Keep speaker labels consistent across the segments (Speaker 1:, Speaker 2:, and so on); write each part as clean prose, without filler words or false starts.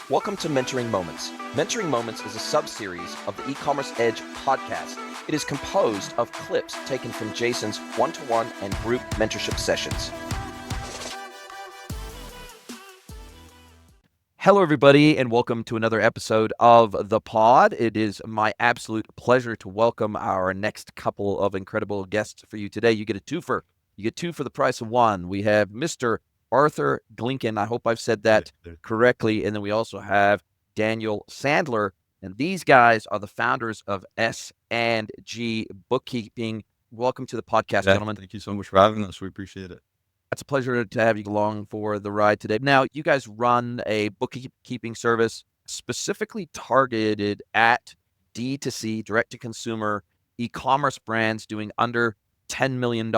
Speaker 1: Welcome to Mentoring Moments. Mentoring Moments is a sub-series of the E-Commerce Edge podcast. It is composed of clips taken from Jason's one-to-one and group mentorship sessions. Hello, everybody, and welcome to another episode of The Pod. It is my absolute pleasure to welcome our next couple of incredible guests for you today. You get a twofer. You get two for the price of one. We have Mr. Arthur GLINKIN. I hope I've said that correctly. And then we also have Daniel Sandler. And these guys are the founders of S&G Bookkeeping. Welcome to the podcast, gentlemen.
Speaker 2: Thank you so much for having us. We appreciate it.
Speaker 1: It's a pleasure to have you along for the ride today. Now, you guys run a bookkeeping service specifically targeted at D2C, direct-to-consumer, e-commerce brands doing under $10 million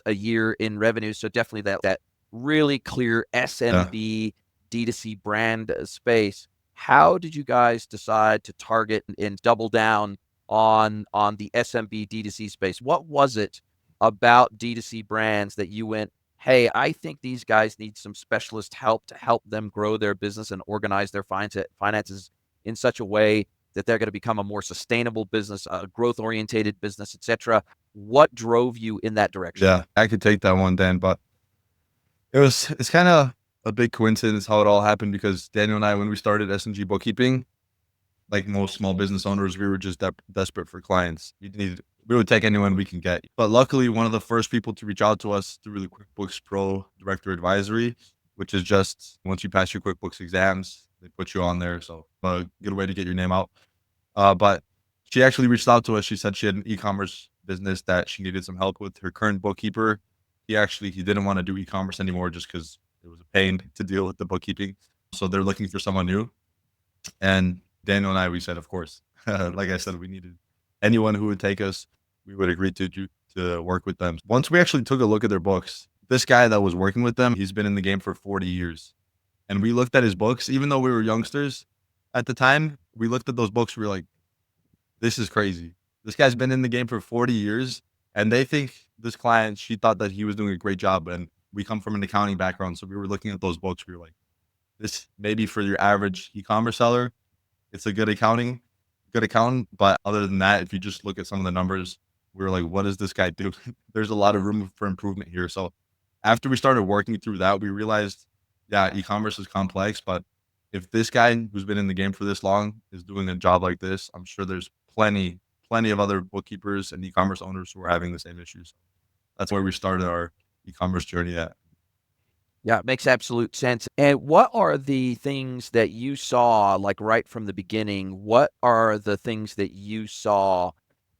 Speaker 1: a year in revenue. So definitely that really clear SMB D2C brand space. How did you guys decide to target and double down on the SMB D2C space? What was it about D2C brands that you went, hey, I think these guys need some specialist help to help them grow their business and organize their finances in such a way that they're going to become a more sustainable business, a growth-oriented business, etc. What drove you in that direction?
Speaker 2: Yeah, I could take that one, Dan, but it's kind of a big coincidence how it all happened, because Daniel and I, when we started S&G Bookkeeping, like most small business owners, we were just desperate for clients. We would take anyone we can get. But luckily, one of the first people to reach out to us through the QuickBooks Pro Director Advisory, which is just once you pass your QuickBooks exams, they put you on there. So a good way to get your name out. But she actually reached out to us. She said she had an e-commerce business that she needed some help with. Her current bookkeeper, he didn't want to do e-commerce anymore just because it was a pain to deal with the bookkeeping. So they're looking for someone new. And Daniel and I, we said, of course, like I said, we needed anyone who would take us. We would agree to work with them. Once we actually took a look at their books, this guy that was working with them, he's been in the game for 40 years. And we looked at his books, even though we were youngsters at the time, we looked at those books, we were like, this is crazy. This guy's been in the game for 40 years. And they think this client, she thought that he was doing a great job. And we come from an accounting background. So we were looking at those books. We were like, this maybe for your average e-commerce seller, it's a good accountant. But other than that, if you just look at some of the numbers, we were like, what does this guy do? There's a lot of room for improvement here. So after we started working through that, we realized, yeah, e-commerce is complex, but if this guy who's been in the game for this long is doing a job like this, I'm sure there's plenty of other bookkeepers and e-commerce owners who are having the same issues. That's where we started our e-commerce journey at.
Speaker 1: Yeah, it makes absolute sense. And what are the things that you saw, like right from the beginning? What are the things that you saw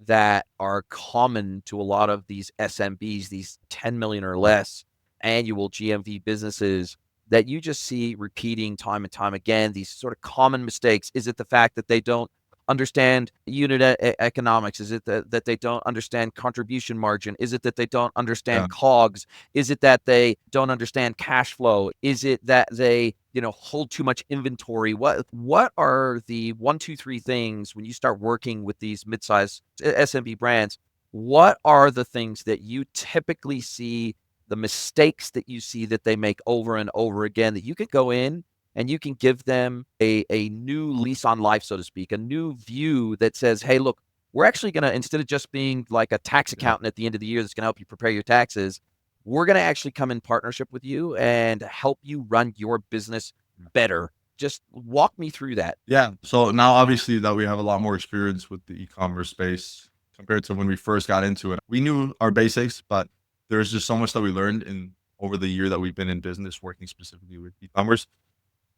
Speaker 1: that are common to a lot of these SMBs, these 10 million or less annual GMV businesses that you just see repeating time and time again, these sort of common mistakes? Is it the fact that they don't understand unit economics? Is it that they don't understand contribution margin? Is it that they don't understand COGS? Is it that they don't understand cash flow? Is it that they hold too much inventory? What are the 1, 2, 3 things when you start working with these mid-sized SMB brands? What are the things that you typically see, the mistakes that you see that they make over and over again, that you could go in and you can give them a new lease on life, so to speak, a new view that says, hey, look, we're actually going to, instead of just being like a tax accountant at the end of the year that's going to help you prepare your taxes, we're going to actually come in partnership with you and help you run your business better. Just walk me through that.
Speaker 2: Yeah. So now obviously that we have a lot more experience with the e-commerce space compared to when we first got into it. We knew our basics, but there's just so much that we learned over the year that we've been in business working specifically with e-commerce.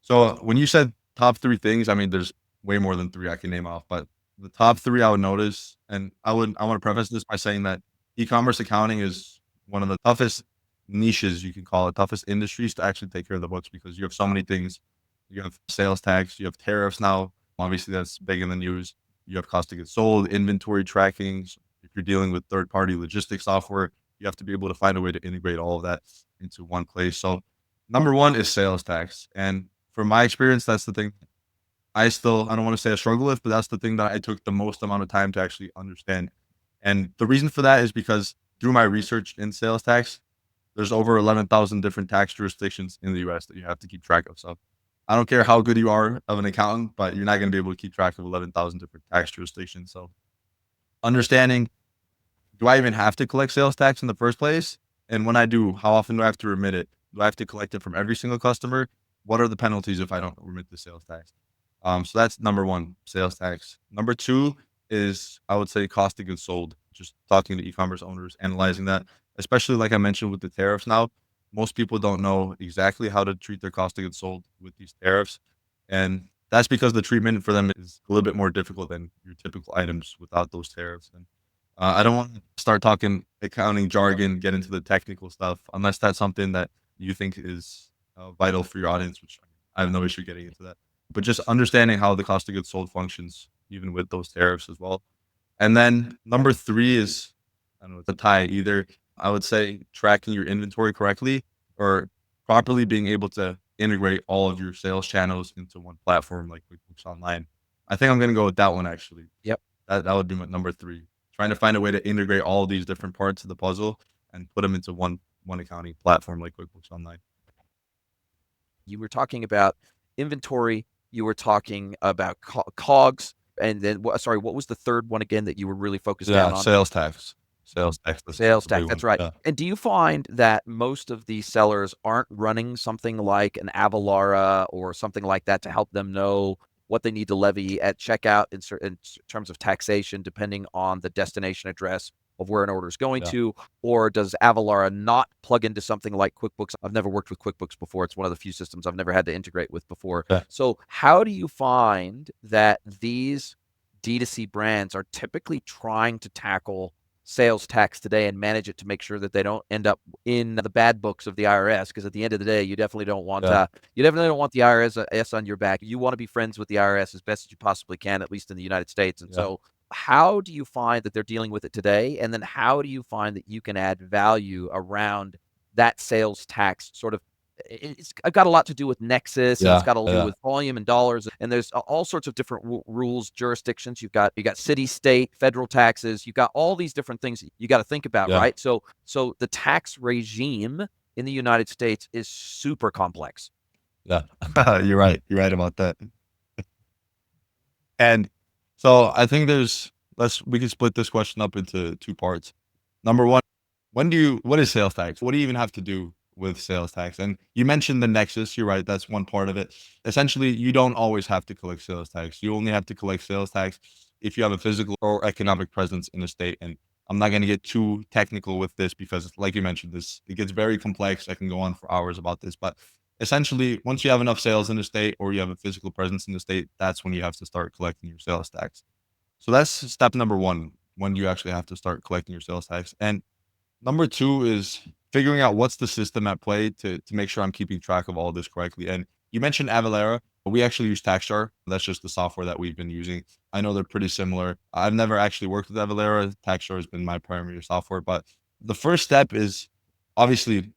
Speaker 2: So when you said top 3 things, I mean, there's way more than 3 I can name off, but the top 3 I would notice, and I want to preface this by saying that e-commerce accounting is one of the toughest niches, you can call it, toughest industries to actually take care of the books, because you have so many things. You have sales tax, you have tariffs now. Obviously, that's big in the news. You have cost of goods sold, inventory tracking. If you're dealing with third-party logistics software, you have to be able to find a way to integrate all of that into one place. So number 1 is sales tax. And from my experience, that's the thing I don't want to say I struggle with, but that's the thing that I took the most amount of time to actually understand. And the reason for that is because through my research in sales tax, there's over 11,000 different tax jurisdictions in the US that you have to keep track of. So I don't care how good you are of an accountant, but you're not going to be able to keep track of 11,000 different tax jurisdictions. So understanding, do I even have to collect sales tax in the first place? And when I do, how often do I have to remit it? Do I have to collect it from every single customer? What are the penalties if I don't remit the sales tax? So that's number one, sales tax. Number two is, I would say, cost of goods sold. Just talking to e-commerce owners, analyzing that, especially like I mentioned with the tariffs now, most people don't know exactly how to treat their cost of goods sold with these tariffs. And that's because the treatment for them is a little bit more difficult than your typical items without those tariffs. And I don't want to start talking accounting jargon, get into the technical stuff, unless that's something that you think is vital for your audience, which I have no issue getting into that. But just understanding how the cost of goods sold functions, even with those tariffs as well. And then number three is, I don't know, it's a tie either. I would say tracking your inventory correctly or properly being able to integrate all of your sales channels into one platform like QuickBooks Online. I think I'm going to go with that one actually.
Speaker 1: Yep.
Speaker 2: That would be my number three. Trying to find a way to integrate all these different parts of the puzzle and put them into one accounting platform like QuickBooks Online.
Speaker 1: You were talking about inventory, you were talking about COGS, and then sorry, what was the third one again that you were really focused down
Speaker 2: Yeah,
Speaker 1: on?
Speaker 2: sales tax. Sales tax. That's
Speaker 1: Sales
Speaker 2: a big
Speaker 1: tax,
Speaker 2: one.
Speaker 1: that's right.
Speaker 2: Yeah.
Speaker 1: And do you find that most of these sellers aren't running something like an Avalara or something like that to help them know what they need to levy at checkout in terms of taxation, depending on the destination address of where an order is going
Speaker 2: Yeah.
Speaker 1: to? Or does Avalara not plug into something like QuickBooks? I've never worked with QuickBooks before. It's one of the few systems I've never had to integrate with before.
Speaker 2: Yeah.
Speaker 1: So how do you find that these D2C brands are typically trying to tackle sales tax today and manage it to make sure that they don't end up in the bad books of the IRS? Because at the end of the day, you definitely don't want
Speaker 2: Yeah.
Speaker 1: the IRS on your back. You want to be friends with the IRS as best as you possibly can, at least in the United States. And
Speaker 2: Yeah.
Speaker 1: so, how do you find that they're dealing with it today? And then, how do you find that you can add value around that sales tax sort of? It's got a lot to do with nexus, and it's
Speaker 2: Yeah.
Speaker 1: got to do
Speaker 2: Yeah.
Speaker 1: with volume and dollars, and there's all sorts of different rules, jurisdictions. You got city, state, federal taxes. You've got all these different things you got to think about,
Speaker 2: Yeah.
Speaker 1: right? So the tax regime in the United States is super complex.
Speaker 2: Yeah. You're right. You're right about that. And so I think we can split this question up into two parts. Number one, what is sales tax? What do you even have to do with sales tax? And you mentioned the nexus. You're right. That's one part of it. Essentially, you don't always have to collect sales tax. You only have to collect sales tax if you have a physical or economic presence in a state. And I'm not going to get too technical with this because, like you mentioned, it gets very complex. I can go on for hours about this, but essentially, once you have enough sales in the state or you have a physical presence in the state, that's when you have to start collecting your sales tax. So that's step number one, when you actually have to start collecting your sales tax. And number two is figuring out what's the system at play to make sure I'm keeping track of all this correctly. And you mentioned Avalara. We actually use TaxJar. That's just the software that we've been using. I know they're pretty similar. I've never actually worked with Avalara. TaxJar has been my primary software. But the first step is obviously,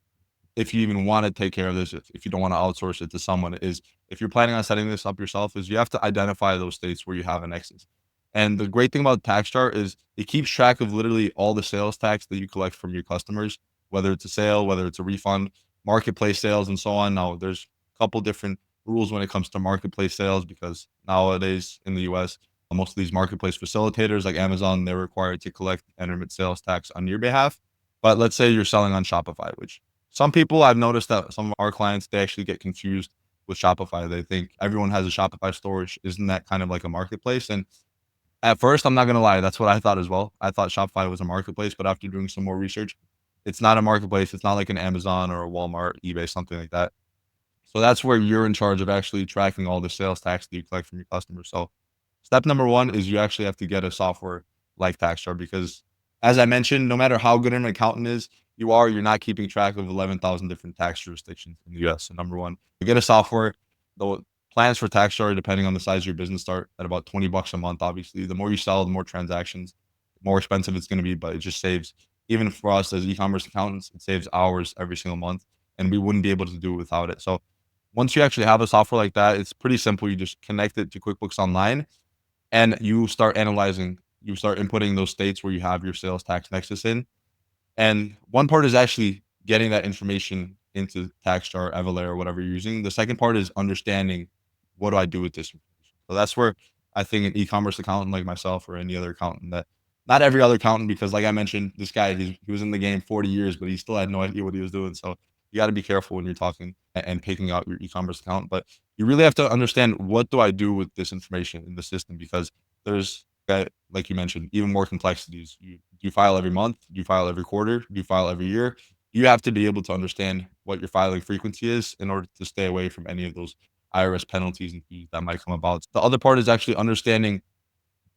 Speaker 2: if you even want to take care of this, if you don't want to outsource it to someone, is if you're planning on setting this up yourself, is you have to identify those states where you have an nexus. And the great thing about TaxJar is it keeps track of literally all the sales tax that you collect from your customers, whether it's a sale, whether it's a refund, marketplace sales, and so on. Now, there's a couple different rules when it comes to marketplace sales because nowadays in the US, most of these marketplace facilitators like Amazon, they're required to collect and remit sales tax on your behalf. But let's say you're selling on Shopify, which some people, I've noticed that some of our clients, they actually get confused with Shopify. They think everyone has a Shopify store. Isn't that kind of like a marketplace? And at first, I'm not gonna lie, that's what I thought as well. I thought Shopify was a marketplace, but after doing some more research, it's not a marketplace. It's not like an Amazon or a Walmart, eBay, something like that. So that's where you're in charge of actually tracking all the sales tax that you collect from your customers. So step number one is you actually have to get a software like TaxJar because, as I mentioned, no matter how good an accountant is, you're not keeping track of 11,000 different tax jurisdictions in the US. So number one, you get a software. The plans for TaxJar, depending on the size of your business, start at about $20 a month. Obviously, the more you sell, the more transactions, the more expensive it's going to be, but it just saves, even for us as e-commerce accountants, it saves hours every single month, and we wouldn't be able to do it without it. So once you actually have a software like that, it's pretty simple. You just connect it to QuickBooks Online and you start inputting those states where you have your sales tax nexus in. And one part is actually getting that information into TaxJar, Evelair, or whatever you're using. The second part is understanding what do I do with this information. So that's where I think an e-commerce accountant like myself or any other accountant that not every other accountant, because like I mentioned, this guy, he was in the game 40 years, but he still had no idea what he was doing. So you got to be careful when you're talking and picking out your e-commerce account. But you really have to understand, what do I do with this information in the system? Because there's, like you mentioned, even more complexities. You file every month, you file every quarter, you file every year. You have to be able to understand what your filing frequency is in order to stay away from any of those IRS penalties and fees that might come about. The other part is actually understanding,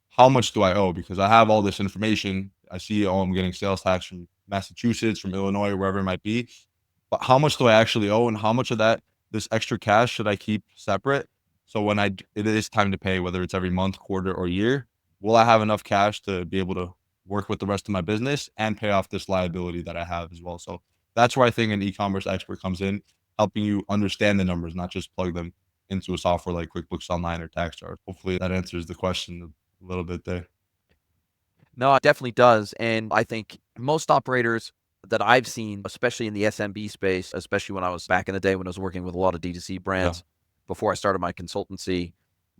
Speaker 2: how much do I owe? Because I have all this information. I see, oh, I'm getting sales tax from Massachusetts, from Illinois, wherever it might be. But how much do I actually owe, and how much of that, this extra cash, should I keep separate? So when it is time to pay, whether it's every month, quarter, or year, will I have enough cash to be able to work with the rest of my business and pay off this liability that I have as well? So that's where I think an e-commerce expert comes in, helping you understand the numbers, not just plug them into a software like QuickBooks Online or TaxJar. Hopefully that answers the question a little bit there.
Speaker 1: No, it definitely does. And I think most operators that I've seen, especially in the SMB space, especially when I was back in the day when I was working with a lot of D2C
Speaker 2: Yeah,
Speaker 1: brands before I started my consultancy,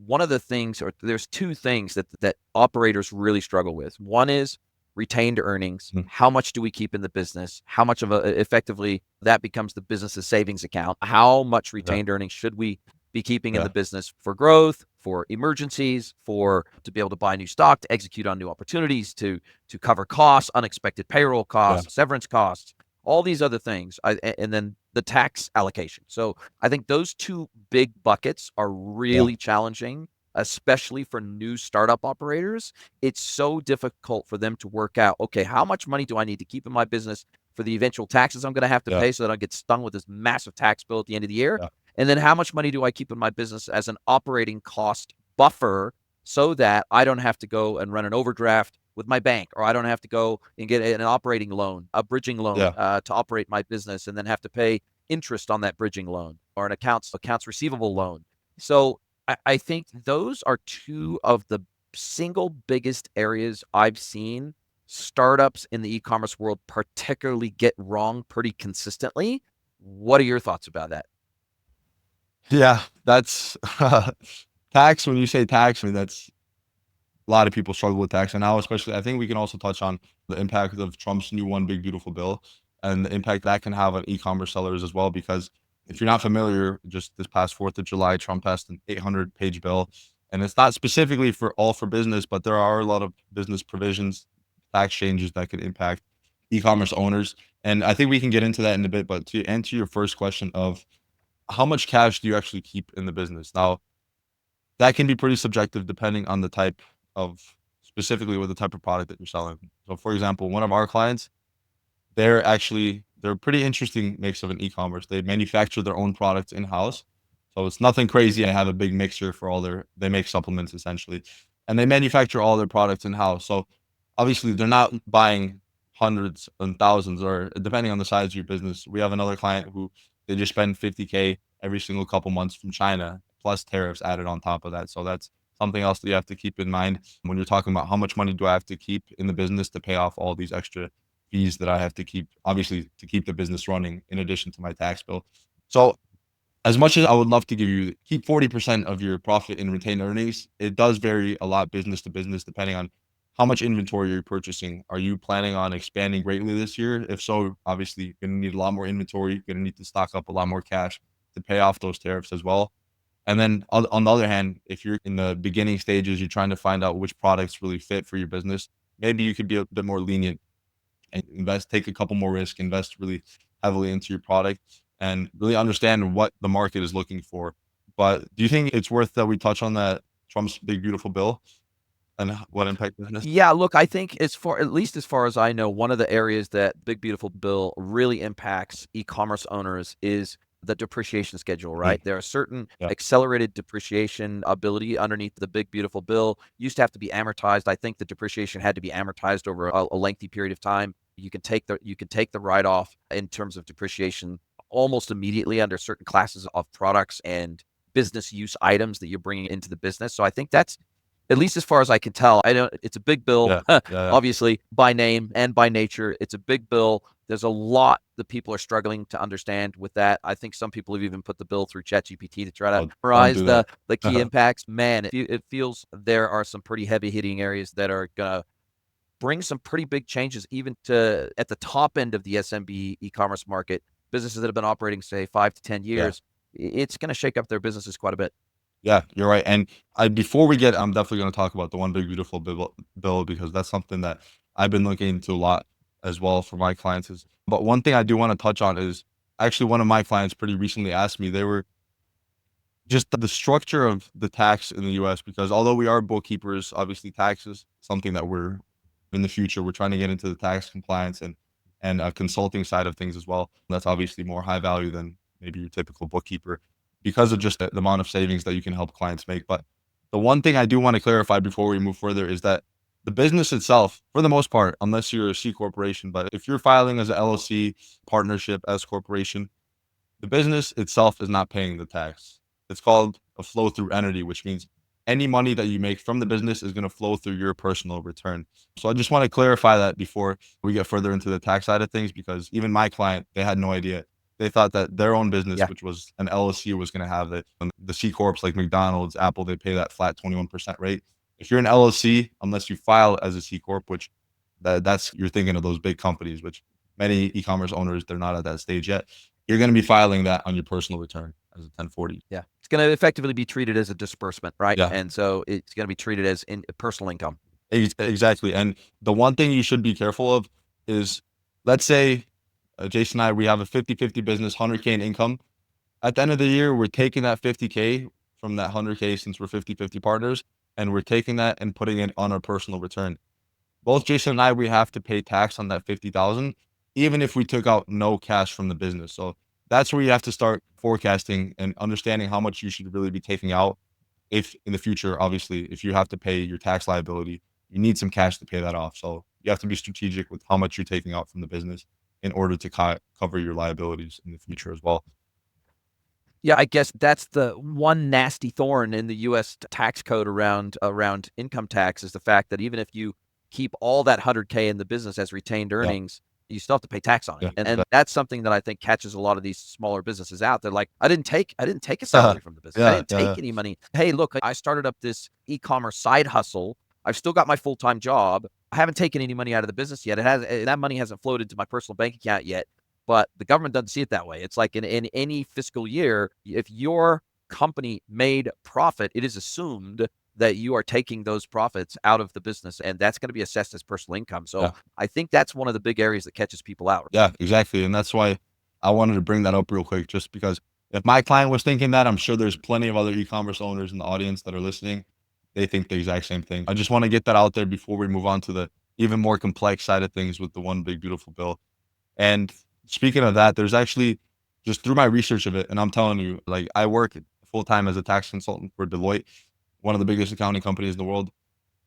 Speaker 1: one of the things, or there's two things that operators really struggle with. One is retained earnings.
Speaker 2: mhm,
Speaker 1: How much do we keep in the business? How much of a effectively that becomes the business's savings account? How much
Speaker 2: yeah,
Speaker 1: retained earnings should we be keeping in the
Speaker 2: yeah,
Speaker 1: business for growth, for emergencies, for to be able to buy new stock, to execute on new opportunities, to cover costs, unexpected payroll
Speaker 2: yeah,
Speaker 1: costs, severance costs, all these other things, and then the tax allocation. So I think those two big buckets are
Speaker 2: yeah,
Speaker 1: really challenging, especially for new startup operators. It's so difficult for them to work out, okay, how much money do I need to keep in my business for the eventual taxes I'm going to have to
Speaker 2: yeah,
Speaker 1: pay so that I get stung with this massive tax bill at the end of the year?
Speaker 2: yeah,
Speaker 1: And then how much money do I keep in my business as an operating cost buffer so that I don't have to go and run an overdraft with my bank, or I don't have to go and get an operating loan, a bridging loan
Speaker 2: yeah,
Speaker 1: to operate my business, and then have to pay interest on that bridging loan, or an accounts receivable loan. So I think those are two of the single biggest areas I've seen startups in the e-commerce world particularly get wrong pretty consistently. What are your thoughts about that?
Speaker 2: yeah. That's tax. When you say tax, I mean, that's a lot of people struggle with tax, and now, especially, I think we can also touch on the impact of Trump's new one big beautiful bill and the impact that can have on e-commerce sellers as well. Because if you're not familiar, just this past 4th of July, Trump passed an 800-page bill, and it's not specifically for business, but there are a lot of business provisions, tax changes that could impact e-commerce owners. And I think we can get into that in a bit. But to answer your first question of, how much cash do you actually keep in the business? Now, that can be pretty subjective depending on the type of, specifically with the type of product that you're selling. So, for example, one of our clients, they're a pretty interesting mix of an e-commerce. They manufacture their own products in-house. So it's nothing crazy. I have a big mixer for all they make supplements essentially. And they manufacture all their products in-house. So obviously they're not buying hundreds and thousands, or depending on the size of your business. We have another client who, they just spend 50K every single couple months from China, plus tariffs added on top of that. So that's something else that you have to keep in mind when you're talking about, how much money do I have to keep in the business to pay off all these extra fees that I have to keep, obviously, to keep the business running in addition to my tax bill. So as much as I would love to give you, keep 40% of your profit in retained earnings, it does vary a lot business to business depending on how much inventory you're purchasing. Are you planning on expanding greatly this year? If so, obviously you're going to need a lot more inventory. You're going to need to stock up a lot more cash to pay off those tariffs as well. And then on the other hand, if you're in the beginning stages, you're trying to find out which products really fit for your business, maybe you could be a bit more lenient and take a couple more risks, invest really heavily into your product, and really understand what the market is looking for. But do you think it's worth that we touch on that Trump's big beautiful bill and what impact that has?
Speaker 1: Yeah, look, I think as far, at least as far as I know, one of the areas that Big Beautiful Bill really impacts e-commerce owners is the depreciation schedule, right?
Speaker 2: Mm,
Speaker 1: There are certain
Speaker 2: yeah,
Speaker 1: accelerated depreciation ability underneath the Big Beautiful Bill. Used to have to be amortized. I think the depreciation had to be amortized over a lengthy period of time. You can take the write-off in terms of depreciation almost immediately under certain classes of products and business use items that you're bringing into the business. So I think at least as far as I can tell. I don't, it's a big bill,
Speaker 2: Yeah, yeah,
Speaker 1: obviously by name and by nature. It's a big bill. There's a lot that people are struggling to understand with that. I think some people have even put the bill through ChatGPT to try to
Speaker 2: oh, don't
Speaker 1: summarize
Speaker 2: do that.
Speaker 1: the key impacts. Man, it feels there are some pretty heavy hitting areas that are gonna bring some pretty big changes, even to at the top end of the SMB e-commerce market. Businesses that have been operating, say, 5 to 10
Speaker 2: Yeah.
Speaker 1: years, it's going to shake up their businesses quite a bit.
Speaker 2: Yeah, you're right. And before we get, I'm definitely going to talk about the one big beautiful bill because that's something that I've been looking into a lot as well for my clients. But one thing I do want to touch on is actually one of my clients pretty recently asked me, they were just the structure of the tax in the US, because although we are bookkeepers, obviously tax is something that we're in the future, we're trying to get into the tax compliance and consulting side of things as well. That's obviously more high value than maybe your typical bookkeeper because of just the amount of savings that you can help clients make. But the one thing I do want to clarify before we move further is that the business itself, for the most part, unless you're a C corporation, but if you're filing as an LLC, partnership, S corporation, the business itself is not paying the tax. It's called a flow through entity, which means any money that you make from the business is going to flow through your personal return. So I just want to clarify that before we get further into the tax side of things, because even my client, they had no idea. They thought that their own business,
Speaker 1: Yeah.
Speaker 2: which was an LLC, was going to have that. And the C corps like McDonald's, Apple, they pay that flat 21% rate. If you're an LLC, unless you file as a C corp, which that's you're thinking of those big companies, which many e-commerce owners, they're not at that stage yet. You're going to be filing that on your personal return as a 1040.
Speaker 1: Yeah. It's going to effectively be treated as a disbursement, right?
Speaker 2: Yeah,
Speaker 1: And so it's going to be treated as personal income.
Speaker 2: exactly. And the one thing you should be careful of is, let's say, Jason and I, we have a 50-50 business, 100K in income. At the end of the year, we're taking that 50K from that 100K, since we're 50-50 partners, and we're taking that and putting it on our personal return. Both Jason and I, we have to pay tax on that 50,000, even if we took out no cash from the business. So that's where you have to start forecasting and understanding how much you should really be taking out. If in the future, obviously, if you have to pay your tax liability, you need some cash to pay that off. So you have to be strategic with how much you're taking out from the business in order to cover your liabilities in the future as well.
Speaker 1: Yeah, I guess that's the one nasty thorn in the U.S. tax code around income tax, is the fact that even if you keep all that 100K in the business as retained
Speaker 2: Yeah,
Speaker 1: earnings, you still have to pay tax on it.
Speaker 2: yeah,
Speaker 1: And that's something that I think catches a lot of these smaller businesses out. They're like, I didn't take a salary from the business. I
Speaker 2: yeah,
Speaker 1: didn't
Speaker 2: yeah,
Speaker 1: take any money. Hey, look, I started up this e-commerce side hustle. I've still got my full-time job. I haven't taken any money out of the business yet. That money hasn't flowed into my personal bank account yet. But the government doesn't see it that way. It's like in any fiscal year, if your company made profit, it is assumed that you are taking those profits out of the business, and that's going to be assessed as personal income. So
Speaker 2: yeah.
Speaker 1: I think that's one of the big areas that catches people out.
Speaker 2: Yeah, exactly. And that's why I wanted to bring that up real quick, just because if my client was thinking that, I'm sure there's plenty of other e-commerce owners in the audience that are listening. They think the exact same thing. I just want to get that out there before we move on to the even more complex side of things with the one big beautiful bill. And speaking of that, there's actually, just through my research of it, and I'm telling you, like, I work full time as a tax consultant for Deloitte, one of the biggest accounting companies in the world.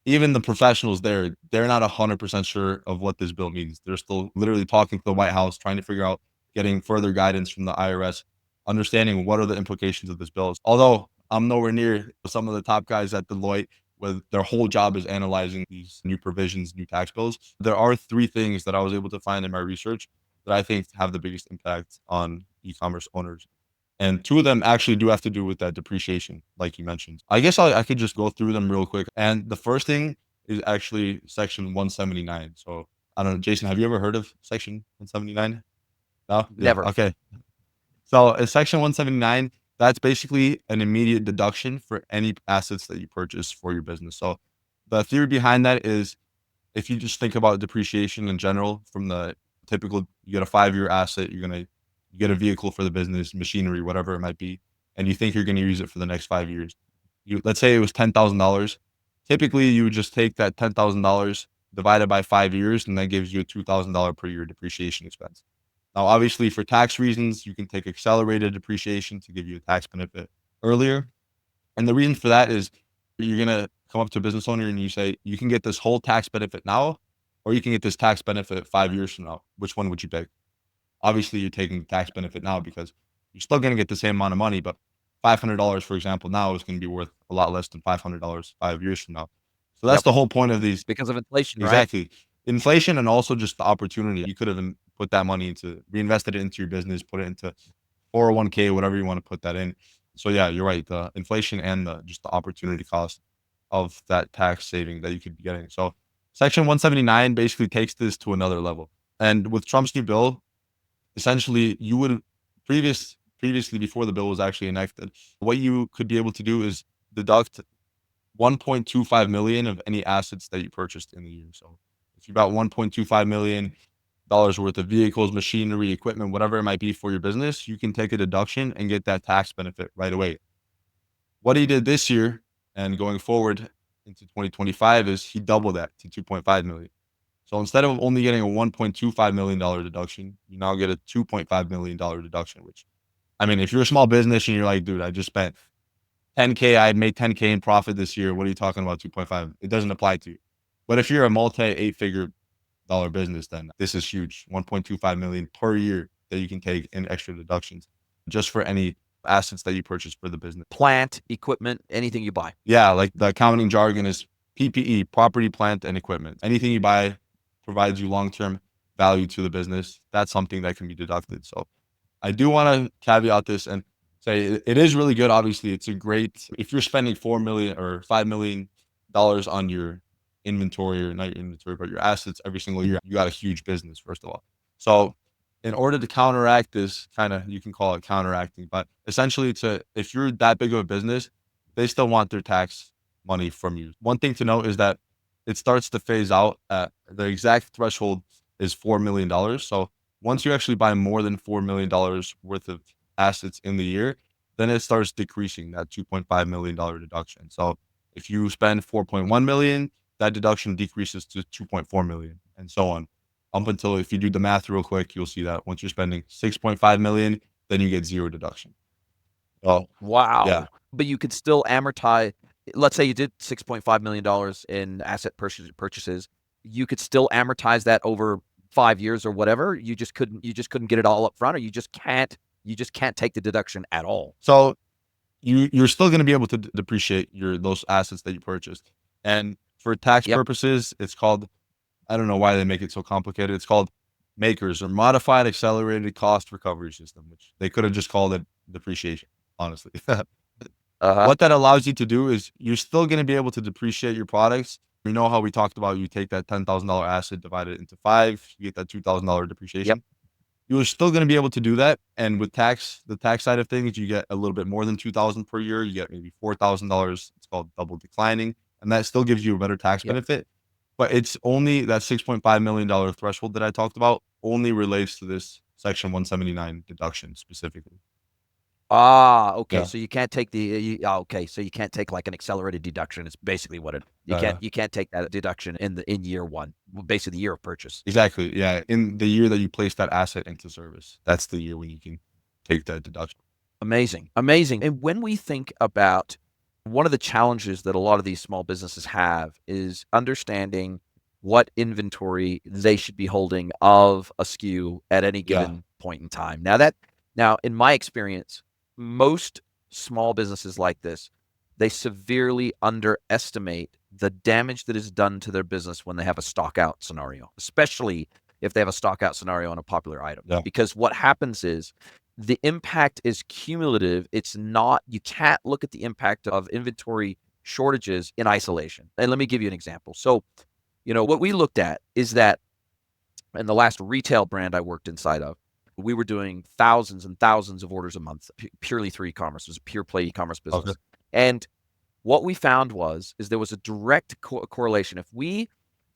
Speaker 2: Even the professionals there, they're not 100% sure of what this bill means. They're still literally talking to the White House, trying to figure out, getting further guidance from the IRS, understanding what are the implications of this bill. Although I'm nowhere near some of the top guys at Deloitte, where their whole job is analyzing these new provisions, new tax bills. There are three things that I was able to find in my research that I think have the biggest impact on e-commerce owners. And two of them actually do have to do with that depreciation, like you mentioned. I guess I could just go through them real quick. And the first thing is actually Section 179. So I don't know, Jason, have you ever heard of Section 179? No? Yeah.
Speaker 1: Never.
Speaker 2: Okay. So Section 179, that's basically an immediate deduction for any assets that you purchase for your business. So the theory behind that is, if you just think about depreciation in general, from the typical, you get a 5-year asset, you get a vehicle for the business, machinery, whatever it might be, and you think you're gonna use it for the next 5 years. Let's say it was $10,000. Typically, you would just take that $10,000 divided by 5 years, and that gives you a $2,000 per year depreciation expense. Now, obviously, for tax reasons, you can take accelerated depreciation to give you a tax benefit earlier. And the reason for that is, you're gonna come up to a business owner and you say, you can get this whole tax benefit now, or you can get this tax benefit 5 years from now. Which one would you pick? Obviously, you're taking the tax benefit now because you're still gonna get the same amount of money, but $500, for example, now is gonna be worth a lot less than $500 5 years from now. So that's
Speaker 1: Yep.
Speaker 2: the whole point of these.
Speaker 1: Because of inflation, right?
Speaker 2: Exactly. Inflation and also just the opportunity. You could have put that money into reinvested it into your business, put it into 401k, whatever you want to put that in. So yeah, you're right. The inflation and just the opportunity cost of that tax saving that you could be getting. So Section 179 basically takes this to another level. And with Trump's new bill, essentially you would previously before the bill was actually enacted, what you could be able to do is deduct 1.25 million of any assets that you purchased in the year. So if you bought 1.25 million dollars worth of vehicles, machinery, equipment, whatever it might be for your business, you can take a deduction and get that tax benefit right away. What he did this year and going forward into 2025 is he doubled that to 2.5 million. So instead of only getting a $1.25 million deduction, you now get a $2.5 million deduction, which, I mean, if you're a small business and you're like, dude, I just spent 10K, I made 10K in profit this year. What are you talking about? 2.5. It doesn't apply to you. But if you're a multi 8-figure dollar business, then this is huge. 1.25 million per year that you can take in extra deductions just for any assets that you purchase for the business.
Speaker 1: Plant, equipment, anything you buy.
Speaker 2: Yeah, like the accounting jargon is PPE, property, plant, and equipment. Anything you buy provides you long-term value to the business. That's something that can be deducted. So I do want to caveat this and say it is really good. Obviously, it's a great if you're spending $4 million or $5 million on your inventory, or not your inventory, but your assets every single year, you got a huge business, first of all. So in order to counteract this, kind of you can call it counteracting, but essentially to if you're that big of a business, they still want their tax money from you. One thing to note is that it starts to phase out at the exact threshold is $4 million. So once you actually buy more than $4 million worth of assets in the year, then it starts decreasing that $2.5 million deduction. So if you spend 4.1 million, that deduction decreases to 2.4 million and so on. Up until if you do the math real quick, you'll see that once you're spending 6.5 million, then you get zero deduction. Oh, yeah.
Speaker 1: Wow. But you could still amortize. Let's say you did $6.5 million in asset purchases. You could still amortize that over 5 years or whatever. You just couldn't get it all up front, or you just can't take the deduction at all.
Speaker 2: So you're still going to be able to depreciate those assets that you purchased. And for tax
Speaker 1: Yep.
Speaker 2: purposes, it's called, I don't know why they make it so complicated. It's called MACRS, or Modified Accelerated Cost Recovery System, which they could have just called it depreciation, honestly.
Speaker 1: Uh-huh.
Speaker 2: What that allows you to do is you're still going to be able to depreciate your products. You know how we talked about you take that $10,000 asset, divide it into 5, you get that $2,000 depreciation.
Speaker 1: Yep.
Speaker 2: You're still going to be able to do that. And with the tax side of things, you get a little bit more than 2,000 per year. You get maybe $4,000. It's called double declining, and that still gives you a better tax
Speaker 1: Yep.
Speaker 2: benefit. But it's only that $6.5 million threshold that I talked about only relates to this Section 179 deduction specifically.
Speaker 1: Okay.
Speaker 2: Yeah,
Speaker 1: So you can't take okay. So you can't take like an accelerated deduction. It's basically what it.
Speaker 2: yeah, yeah.
Speaker 1: You can't take that deduction in year one, basically the year of purchase.
Speaker 2: Exactly. Yeah, in the year that you place that asset into service, that's the year when you can take that deduction.
Speaker 1: Amazing. Amazing. And when we think about one of the challenges that a lot of these small businesses have is understanding what inventory they should be holding of a SKU at any
Speaker 2: Yeah,
Speaker 1: given point in time. Now in my experience, most small businesses like this, they severely underestimate the damage that is done to their business when they have a stock out scenario, especially if they have a stock out scenario on a popular item.
Speaker 2: yeah,
Speaker 1: Because what happens is the impact is cumulative. It's not, you can't look at the impact of inventory shortages in isolation. And let me give you an example. So, what we looked at is that in the last retail brand I worked inside of, we were doing thousands and thousands of orders a month, purely through e-commerce. It was a pure play e-commerce
Speaker 2: okay,
Speaker 1: business. And what we found is there was a direct correlation.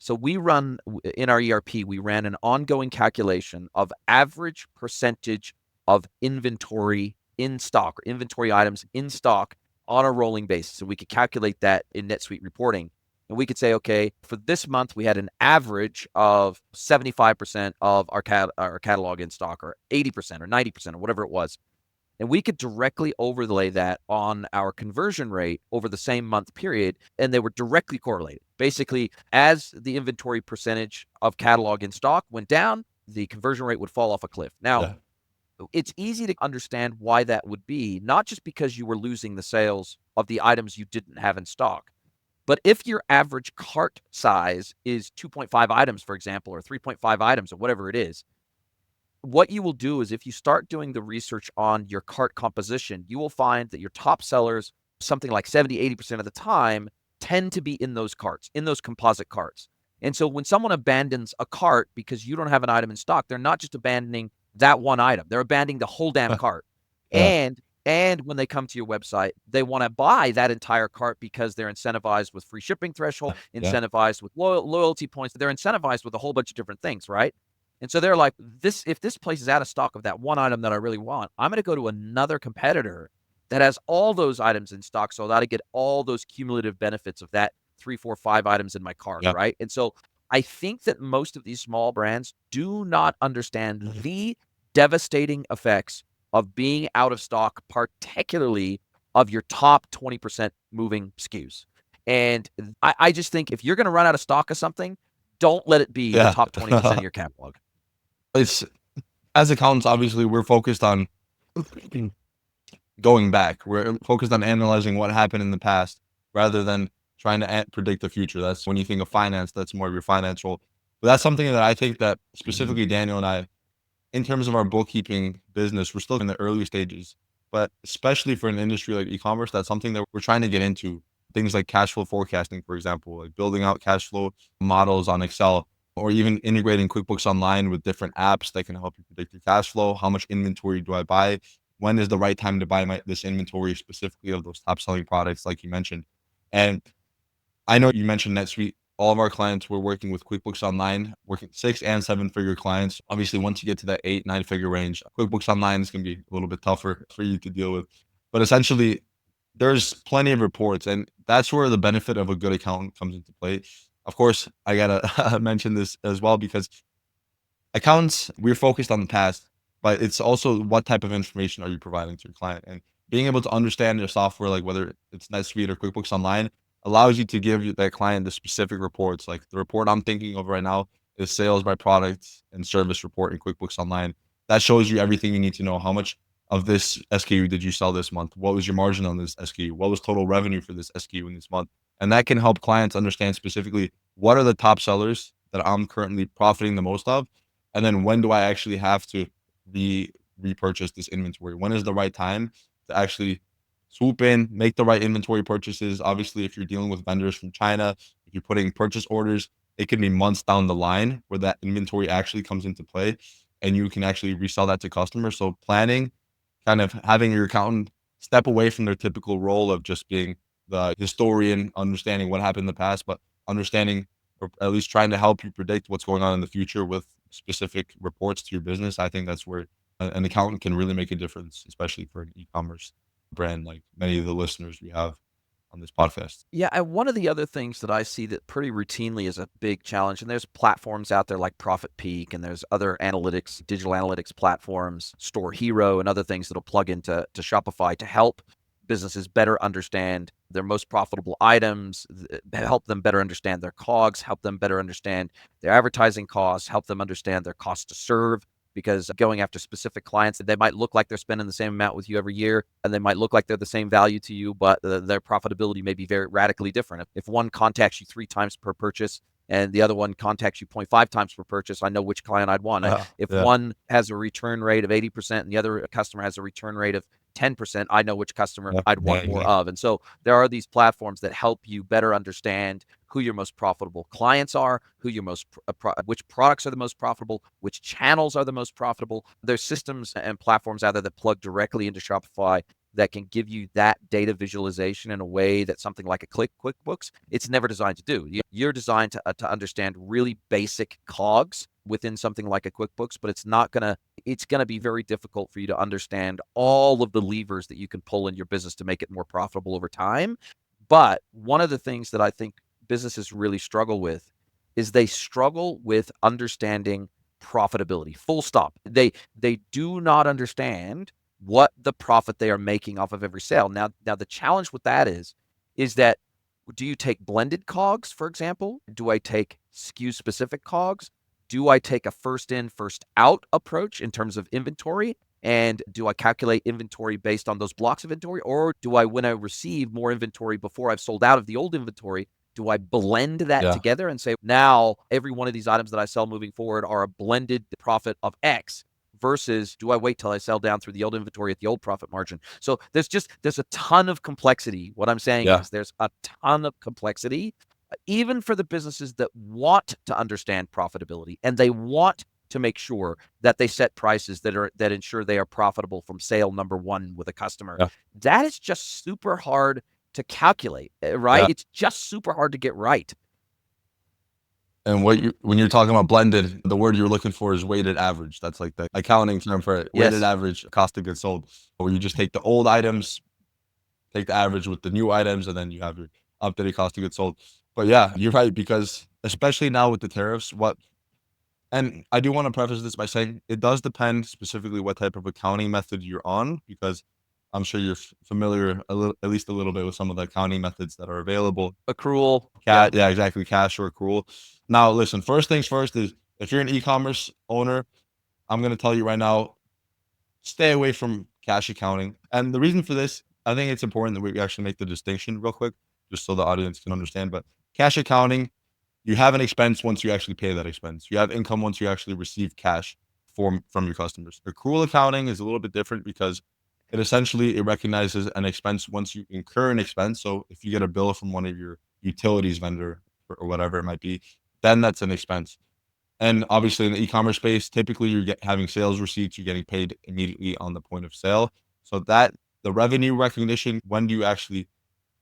Speaker 1: So we run in our ERP, we ran an ongoing calculation of average percentage of inventory in stock, or inventory items in stock on a rolling basis. And we could calculate that in NetSuite reporting. And we could say, okay, for this month, we had an average of 75% of our catalog in stock, or 80% or 90% or whatever it was. And we could directly overlay that on our conversion rate over the same month period, and they were directly correlated. Basically, as the inventory percentage of catalog in stock went down, the conversion rate would fall off a cliff. Now,
Speaker 2: yeah,
Speaker 1: It's easy to understand why that would be, not just because you were losing the sales of the items you didn't have in stock, but if your average cart size is 2.5 items, for example, or 3.5 items, or whatever it is, what you will do is if you start doing the research on your cart composition, you will find that your top sellers, something like 70-80% of the time, tend to be in those carts, in those composite carts. And so when someone abandons a cart because you don't have an item in stock, they're not just abandoning that one item, they're abandoning the whole damn cart.
Speaker 2: Yeah,
Speaker 1: And when they come to your website, they want to buy that entire cart because they're incentivized with free shipping threshold,
Speaker 2: yeah,
Speaker 1: incentivized with loyalty points. They're incentivized with a whole bunch of different things, right? And so they're like, if this place is out of stock of that one item that I really want, I'm going to go to another competitor that has all those items in stock so that I get all those cumulative benefits of that 3, 4, 5 items in my cart,
Speaker 2: yeah,
Speaker 1: right? And so I think that most of these small brands do not understand the devastating effects of being out of stock, particularly of your top 20% moving SKUs. And I just think if you're going to run out of stock of something, don't let it be the
Speaker 2: yeah.
Speaker 1: top 20% of your catalog.
Speaker 2: It's as accountants, obviously, we're focused on going back. We're focused on analyzing what happened in the past rather than trying to predict the future. That's when you think of finance, that's more of your financial. But that's something that I think that specifically Daniel and I, in terms of our bookkeeping business, we're still in the early stages. But especially for an industry like e-commerce, that's something that we're trying to get into. Things like cash flow forecasting, for example, like building out cash flow models on Excel, or even integrating QuickBooks Online with different apps that can help you predict your cash flow. How much inventory do I buy? When is the right time to buy this inventory specifically of those top selling products, like you mentioned? And I know you mentioned NetSuite. All of our clients were working with QuickBooks Online, working 6 and 7-figure clients. Obviously, once you get to that 8, 9-figure range, QuickBooks Online is going to be a little bit tougher for you to deal with. But essentially, there's plenty of reports, and that's where the benefit of a good accountant comes into play. Of course, I gotta mention this as well because accountants, we're focused on the past, but it's also what type of information are you providing to your client? And being able to understand your software, like whether it's NetSuite or QuickBooks Online, allows you to give that client the specific reports. Like the report I'm thinking of right now is sales by product and service report in QuickBooks Online. That shows you everything you need to know. How much of this SKU did you sell this month? What was your margin on this SKU? What was total revenue for this SKU in this month? And that can help clients understand specifically what are the top sellers that I'm currently profiting the most of, and then when do I actually have to repurchase this inventory? When is the right time to actually swoop in, make the right inventory purchases? Obviously, if you're dealing with vendors from China, if you're putting purchase orders, it can be months down the line where that inventory actually comes into play and you can actually resell that to customers. So planning, kind of having your accountant step away from their typical role of just being the historian, understanding what happened in the past, but understanding or at least trying to help you predict what's going on in the future with specific reports to your business. I think that's where an accountant can really make a difference, especially for an e-commerce brand like many of the listeners we have on this podcast.
Speaker 1: Yeah, and one of the other things that I see that pretty routinely is a big challenge, and there's platforms out there like Profit Peak, and there's other analytics, digital analytics platforms, Store Hero, and other things that'll plug into Shopify to help businesses better understand their most profitable items, help them better understand their COGS, help them better understand their advertising costs, help them understand their cost to serve. Because going after specific clients, they might look like they're spending the same amount with you every year, and they might look like they're the same value to you, but their profitability may be very radically different. If one contacts you 3 times per purchase and the other one contacts you 0.5 times per purchase, I know which client I'd want. If
Speaker 2: Yeah,
Speaker 1: one has a return rate of 80% and the other customer has a return rate of 10%, I know which customer
Speaker 2: yeah,
Speaker 1: I'd want
Speaker 2: yeah,
Speaker 1: more
Speaker 2: exactly.
Speaker 1: of. And so there are these platforms that help you better understand who your most profitable clients are, who your which products are the most profitable, which channels are the most profitable. There's systems and platforms out there that plug directly into Shopify that can give you that data visualization in a way that something like a QuickBooks, it's never designed to do. You're designed to understand really basic COGS within something like a QuickBooks, but it's gonna be very difficult for you to understand all of the levers that you can pull in your business to make it more profitable over time. But one of the things that I think businesses really struggle with is they struggle with understanding profitability. Full stop. They do not understand what the profit they are making off of every sale. Now the challenge with that is that do you take blended COGS, for example? Do I take SKU specific COGS? Do I take a first in, first out approach in terms of inventory? And do I calculate inventory based on those blocks of inventory? Or do I, when I receive more inventory before I've sold out of the old inventory, do I blend that
Speaker 2: Yeah.
Speaker 1: together and say, now every one of these items that I sell moving forward are a blended profit of X? Versus do I wait till I sell down through the old inventory at the old profit margin? So there's a ton of complexity. What I'm saying
Speaker 2: Yeah.
Speaker 1: is there's a ton of complexity, even for the businesses that want to understand profitability and they want to make sure that they set prices that ensure they are profitable from sale number one with a customer.
Speaker 2: Yeah.
Speaker 1: That is just super hard to calculate, right?
Speaker 2: Yeah.
Speaker 1: It's just super hard to get right.
Speaker 2: And when you're talking about blended, the word you're looking for is weighted average. That's like the accounting term for it. Weighted
Speaker 1: Yes.
Speaker 2: average cost of goods sold, where you just take the old items, take the average with the new items, and then you have your updated cost of goods sold. But yeah, you're right, because especially now with the tariffs, and I do want to preface this by saying it does depend specifically what type of accounting method you're on, because I'm sure you're familiar at least a little bit with some of the accounting methods that are available.
Speaker 1: Accrual. Yeah.
Speaker 2: Yeah, exactly. Cash or accrual. Now, listen, first things first is if you're an e-commerce owner, I'm going to tell you right now, stay away from cash accounting. And the reason for this, I think it's important that we actually make the distinction real quick, just so the audience can understand. But cash accounting, you have an expense once you actually pay that expense. You have income once you actually receive cash from your customers. Accrual accounting is a little bit different because it recognizes an expense once you incur an expense. So if you get a bill from one of your utilities vendor or whatever it might be, then that's an expense. And obviously in the e-commerce space, typically having sales receipts, you're getting paid immediately on the point of sale. So that the revenue recognition, when do you actually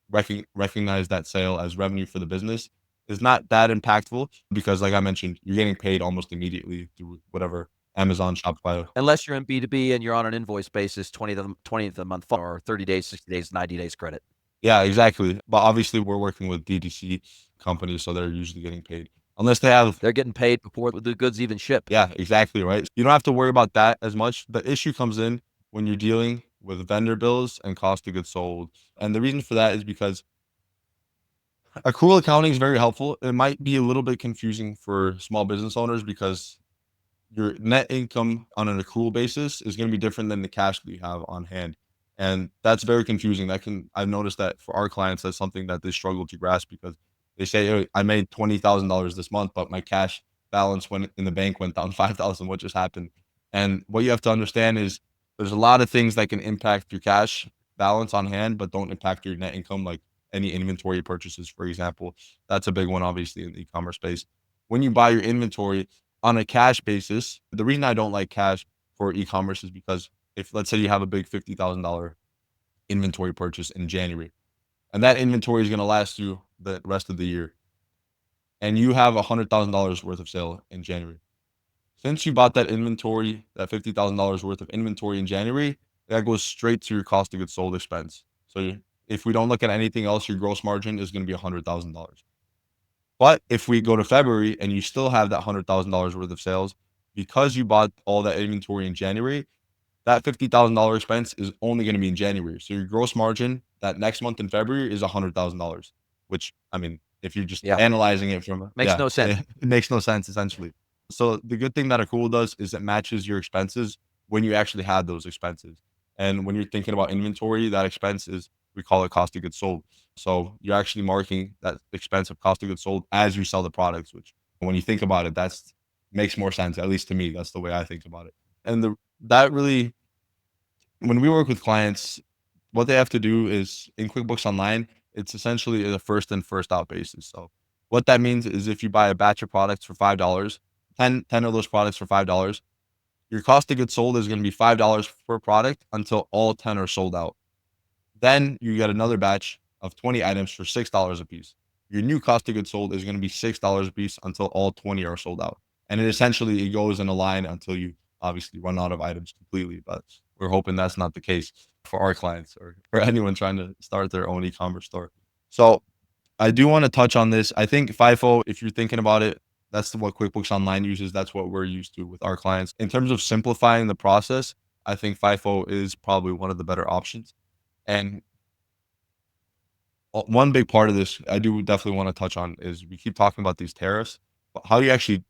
Speaker 2: recognize that sale as revenue for the business, is not that impactful because, like I mentioned, you're getting paid almost immediately through whatever Amazon, Shopify.
Speaker 1: Unless you're in B2B and you're on an invoice basis, 20th of the month or 30 days, 60 days, 90 days credit.
Speaker 2: Yeah, exactly. But obviously, we're working with DTC companies, so they're usually getting paid unless they have.
Speaker 1: They're getting paid before the goods even ship.
Speaker 2: Yeah, exactly right. You don't have to worry about that as much. The issue comes in when you're dealing with vendor bills and cost of goods sold. And the reason for that is because accrual accounting is very helpful. It might be a little bit confusing for small business owners because your net income on an accrual basis is going to be different than the cash that you have on hand. And that's very confusing. I've noticed that for our clients, that's something that they struggle to grasp because they say, "Oh, I made $20,000 this month, but my cash balance went in the bank went down 5,000. What just happened?" And what you have to understand is there's a lot of things that can impact your cash balance on hand, but don't impact your net income, like any inventory purchases, for example. That's a big one, obviously, in the e-commerce space. When you buy your inventory, on a cash basis, the reason I don't like cash for e-commerce is because if let's say you have a big $50,000 inventory purchase in January, and that inventory is going to last you the rest of the year, and you have $100,000 worth of sale in January. Since you bought that inventory, that $50,000 worth of inventory in January, that goes straight to your cost of goods sold expense. So if we don't look at anything else, your gross margin is going to be $100,000. But if we go to February and you still have that $100,000 worth of sales, because you bought all that inventory in January, that $50,000 expense is only going to be in January. So your gross margin that next month in February is $100,000, which, I mean, if you're just
Speaker 1: Yeah.
Speaker 2: analyzing it from,
Speaker 1: Makes
Speaker 2: yeah,
Speaker 1: no sense.
Speaker 2: it makes no sense essentially. So the good thing that Accrual does is it matches your expenses when you actually have those expenses. And when you're thinking about inventory, that expense is, we call it cost of goods sold. So you're actually marking that expense of cost of goods sold as you sell the products, which when you think about it, that's makes more sense. At least to me, that's the way I think about it. And that really, when we work with clients, what they have to do is in QuickBooks Online, it's essentially a first in, first out basis. So what that means is if you buy a batch of products for $5, 10 of those products for $5, your cost of goods sold is going to be $5 per product until all 10 are sold out. Then you get another batch of 20 items for $6 a piece. Your new cost of goods sold is going to be $6 a piece until all 20 are sold out. And it goes in a line until you obviously run out of items completely. But we're hoping that's not the case for our clients or for anyone trying to start their own e-commerce store. So I do want to touch on this. I think FIFO, if you're thinking about it, that's what QuickBooks Online uses. That's what we're used to with our clients. In terms of simplifying the process, I think FIFO is probably one of the better options. And one big part of this I do definitely want to touch on is we keep talking about these tariffs, but how do you actually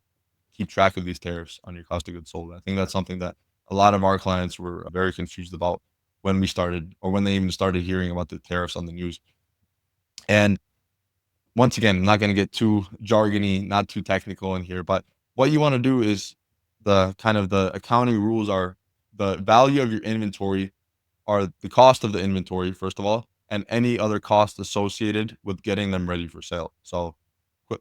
Speaker 2: keep track of these tariffs on your cost of goods sold? I think that's something that a lot of our clients were very confused about when we started, or when they even started hearing about the tariffs on the news. And once again, I'm not going to get too jargony, not too technical in here, but what you want to do is, the accounting rules are the value of your inventory, are the cost of the inventory, first of all, and any other costs associated with getting them ready for sale. So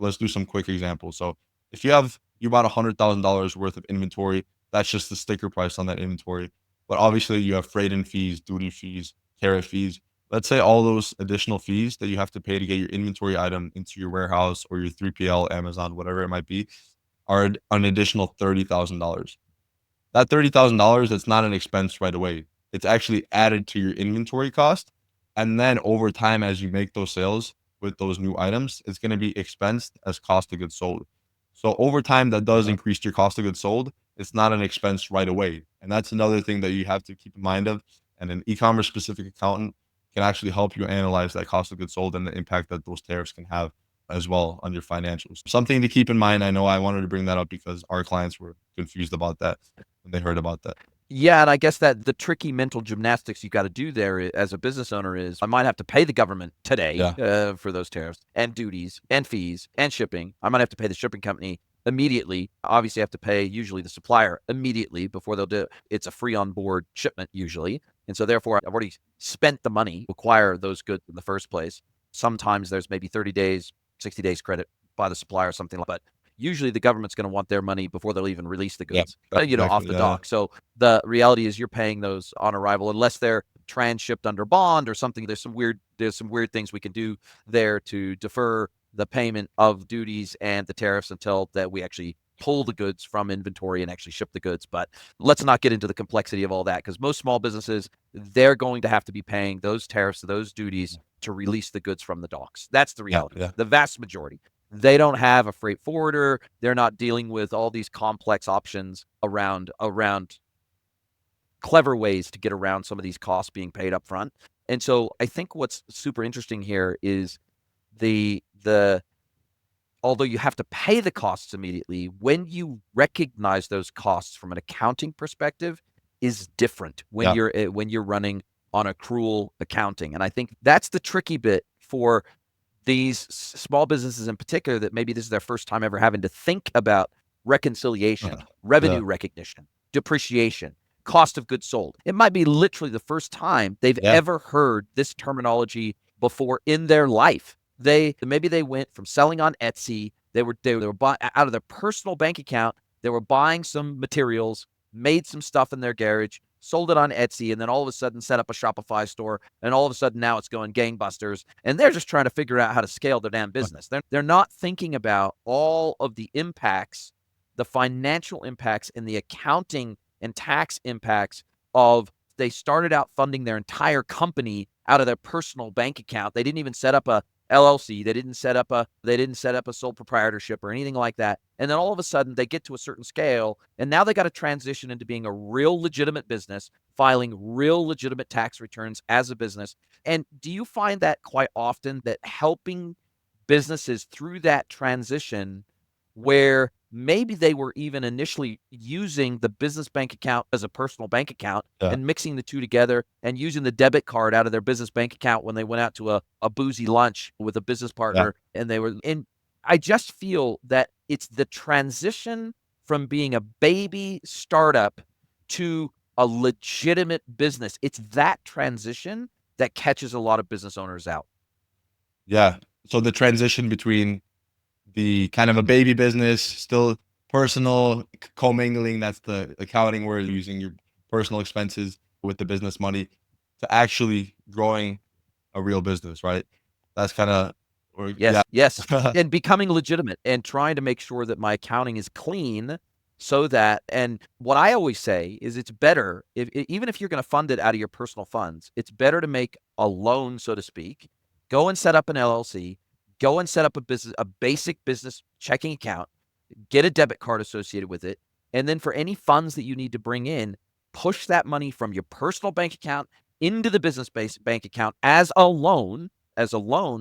Speaker 2: let's do some quick examples. So if you bought $100,000 worth of inventory, that's just the sticker price on that inventory. But obviously you have freight and fees, duty fees, tariff fees. Let's say all those additional fees that you have to pay to get your inventory item into your warehouse or your 3PL, Amazon, whatever it might be, are an additional $30,000. That $30,000, it's not an expense right away. It's actually added to your inventory cost, and then over time, as you make those sales with those new items, it's gonna be expensed as cost of goods sold. So over time, that does increase your cost of goods sold. It's not an expense right away, and that's another thing that you have to keep in mind of, and an e-commerce specific accountant can actually help you analyze that cost of goods sold and the impact that those tariffs can have as well on your financials. Something to keep in mind. I know I wanted to bring that up because our clients were confused about that when they heard about that.
Speaker 1: Yeah, and I guess that the tricky mental gymnastics you got to do there as a business owner is I might have to pay the government today
Speaker 2: Yeah.
Speaker 1: for those tariffs and duties and fees and shipping. I might have to pay the shipping company immediately. Obviously, I have to pay usually the supplier immediately before they'll do it. It's a free on board shipment usually. And so therefore, I've already spent the money to acquire those goods in the first place. Sometimes there's maybe 30 days, 60 days credit by the supplier or something like that. But usually the government's going to want their money before they'll even release the
Speaker 2: Yeah,
Speaker 1: goods, off
Speaker 2: exactly,
Speaker 1: the
Speaker 2: yeah.
Speaker 1: dock. So the reality is you're paying those on arrival unless they're transshipped under bond or something. There's some weird things we can do there to defer the payment of duties and the tariffs until that we actually pull the goods from inventory and actually ship the goods. But let's not get into the complexity of all that, because most small businesses, they're going to have to be paying those tariffs, those duties to release the goods from the docks. That's the
Speaker 2: Yeah,
Speaker 1: reality.
Speaker 2: yeah.
Speaker 1: The vast majority. They don't have a freight forwarder. They're not dealing with all these complex options around clever ways to get around some of these costs being paid up front. And so I think what's super interesting here is the although you have to pay the costs immediately, when you recognize those costs from an accounting perspective is different when
Speaker 2: Yeah.
Speaker 1: you're running on accrual accounting. And I think that's the tricky bit for these small businesses in particular, that maybe this is their first time ever having to think about reconciliation,
Speaker 2: Yeah.
Speaker 1: revenue recognition, depreciation, cost of goods sold. It might be literally the first time they've
Speaker 2: Yeah.
Speaker 1: ever heard this terminology before in their life. Maybe they went from selling on Etsy, they were buying out of their personal bank account, they were buying some materials, made some stuff in their garage, sold it on Etsy, and then all of a sudden set up a Shopify store, and all of a sudden now it's going gangbusters, and they're just trying to figure out how to scale their damn business. They're not thinking about all of the impacts, the financial impacts and the accounting and tax impacts of they started out funding their entire company out of their personal bank account. They didn't even set up a LLC. They didn't set up a sole proprietorship or anything like that. And then all of a sudden they get to a certain scale, and now they got to transition into being a real legitimate business, filing real legitimate tax returns as a business. And do you find that quite often, that helping businesses through that transition, where maybe they were even initially using the business bank account as a personal bank account
Speaker 2: Yeah.
Speaker 1: and mixing the two together and using the debit card out of their business bank account when they went out to a boozy lunch with a business
Speaker 2: Yeah.
Speaker 1: partner, and they were in, I just feel that it's the transition from being a baby startup to a legitimate business. It's that transition that catches a lot of business owners out.
Speaker 2: Yeah. So the transition between the kind of a baby business, still personal, commingling, that's the accounting word, using your personal expenses with the business money, to actually growing a real business, right? That's kinda, or yeah.
Speaker 1: Yes, yes, and becoming legitimate and trying to make sure that my accounting is clean, so that, and what I always say is it's better if even if you're gonna fund it out of your personal funds, it's better to make a loan, so to speak, go and set up an LLC, go and set up a basic business checking account, get a debit card associated with it, and then for any funds that you need to bring in, push that money from your personal bank account into the business-based bank account as a loan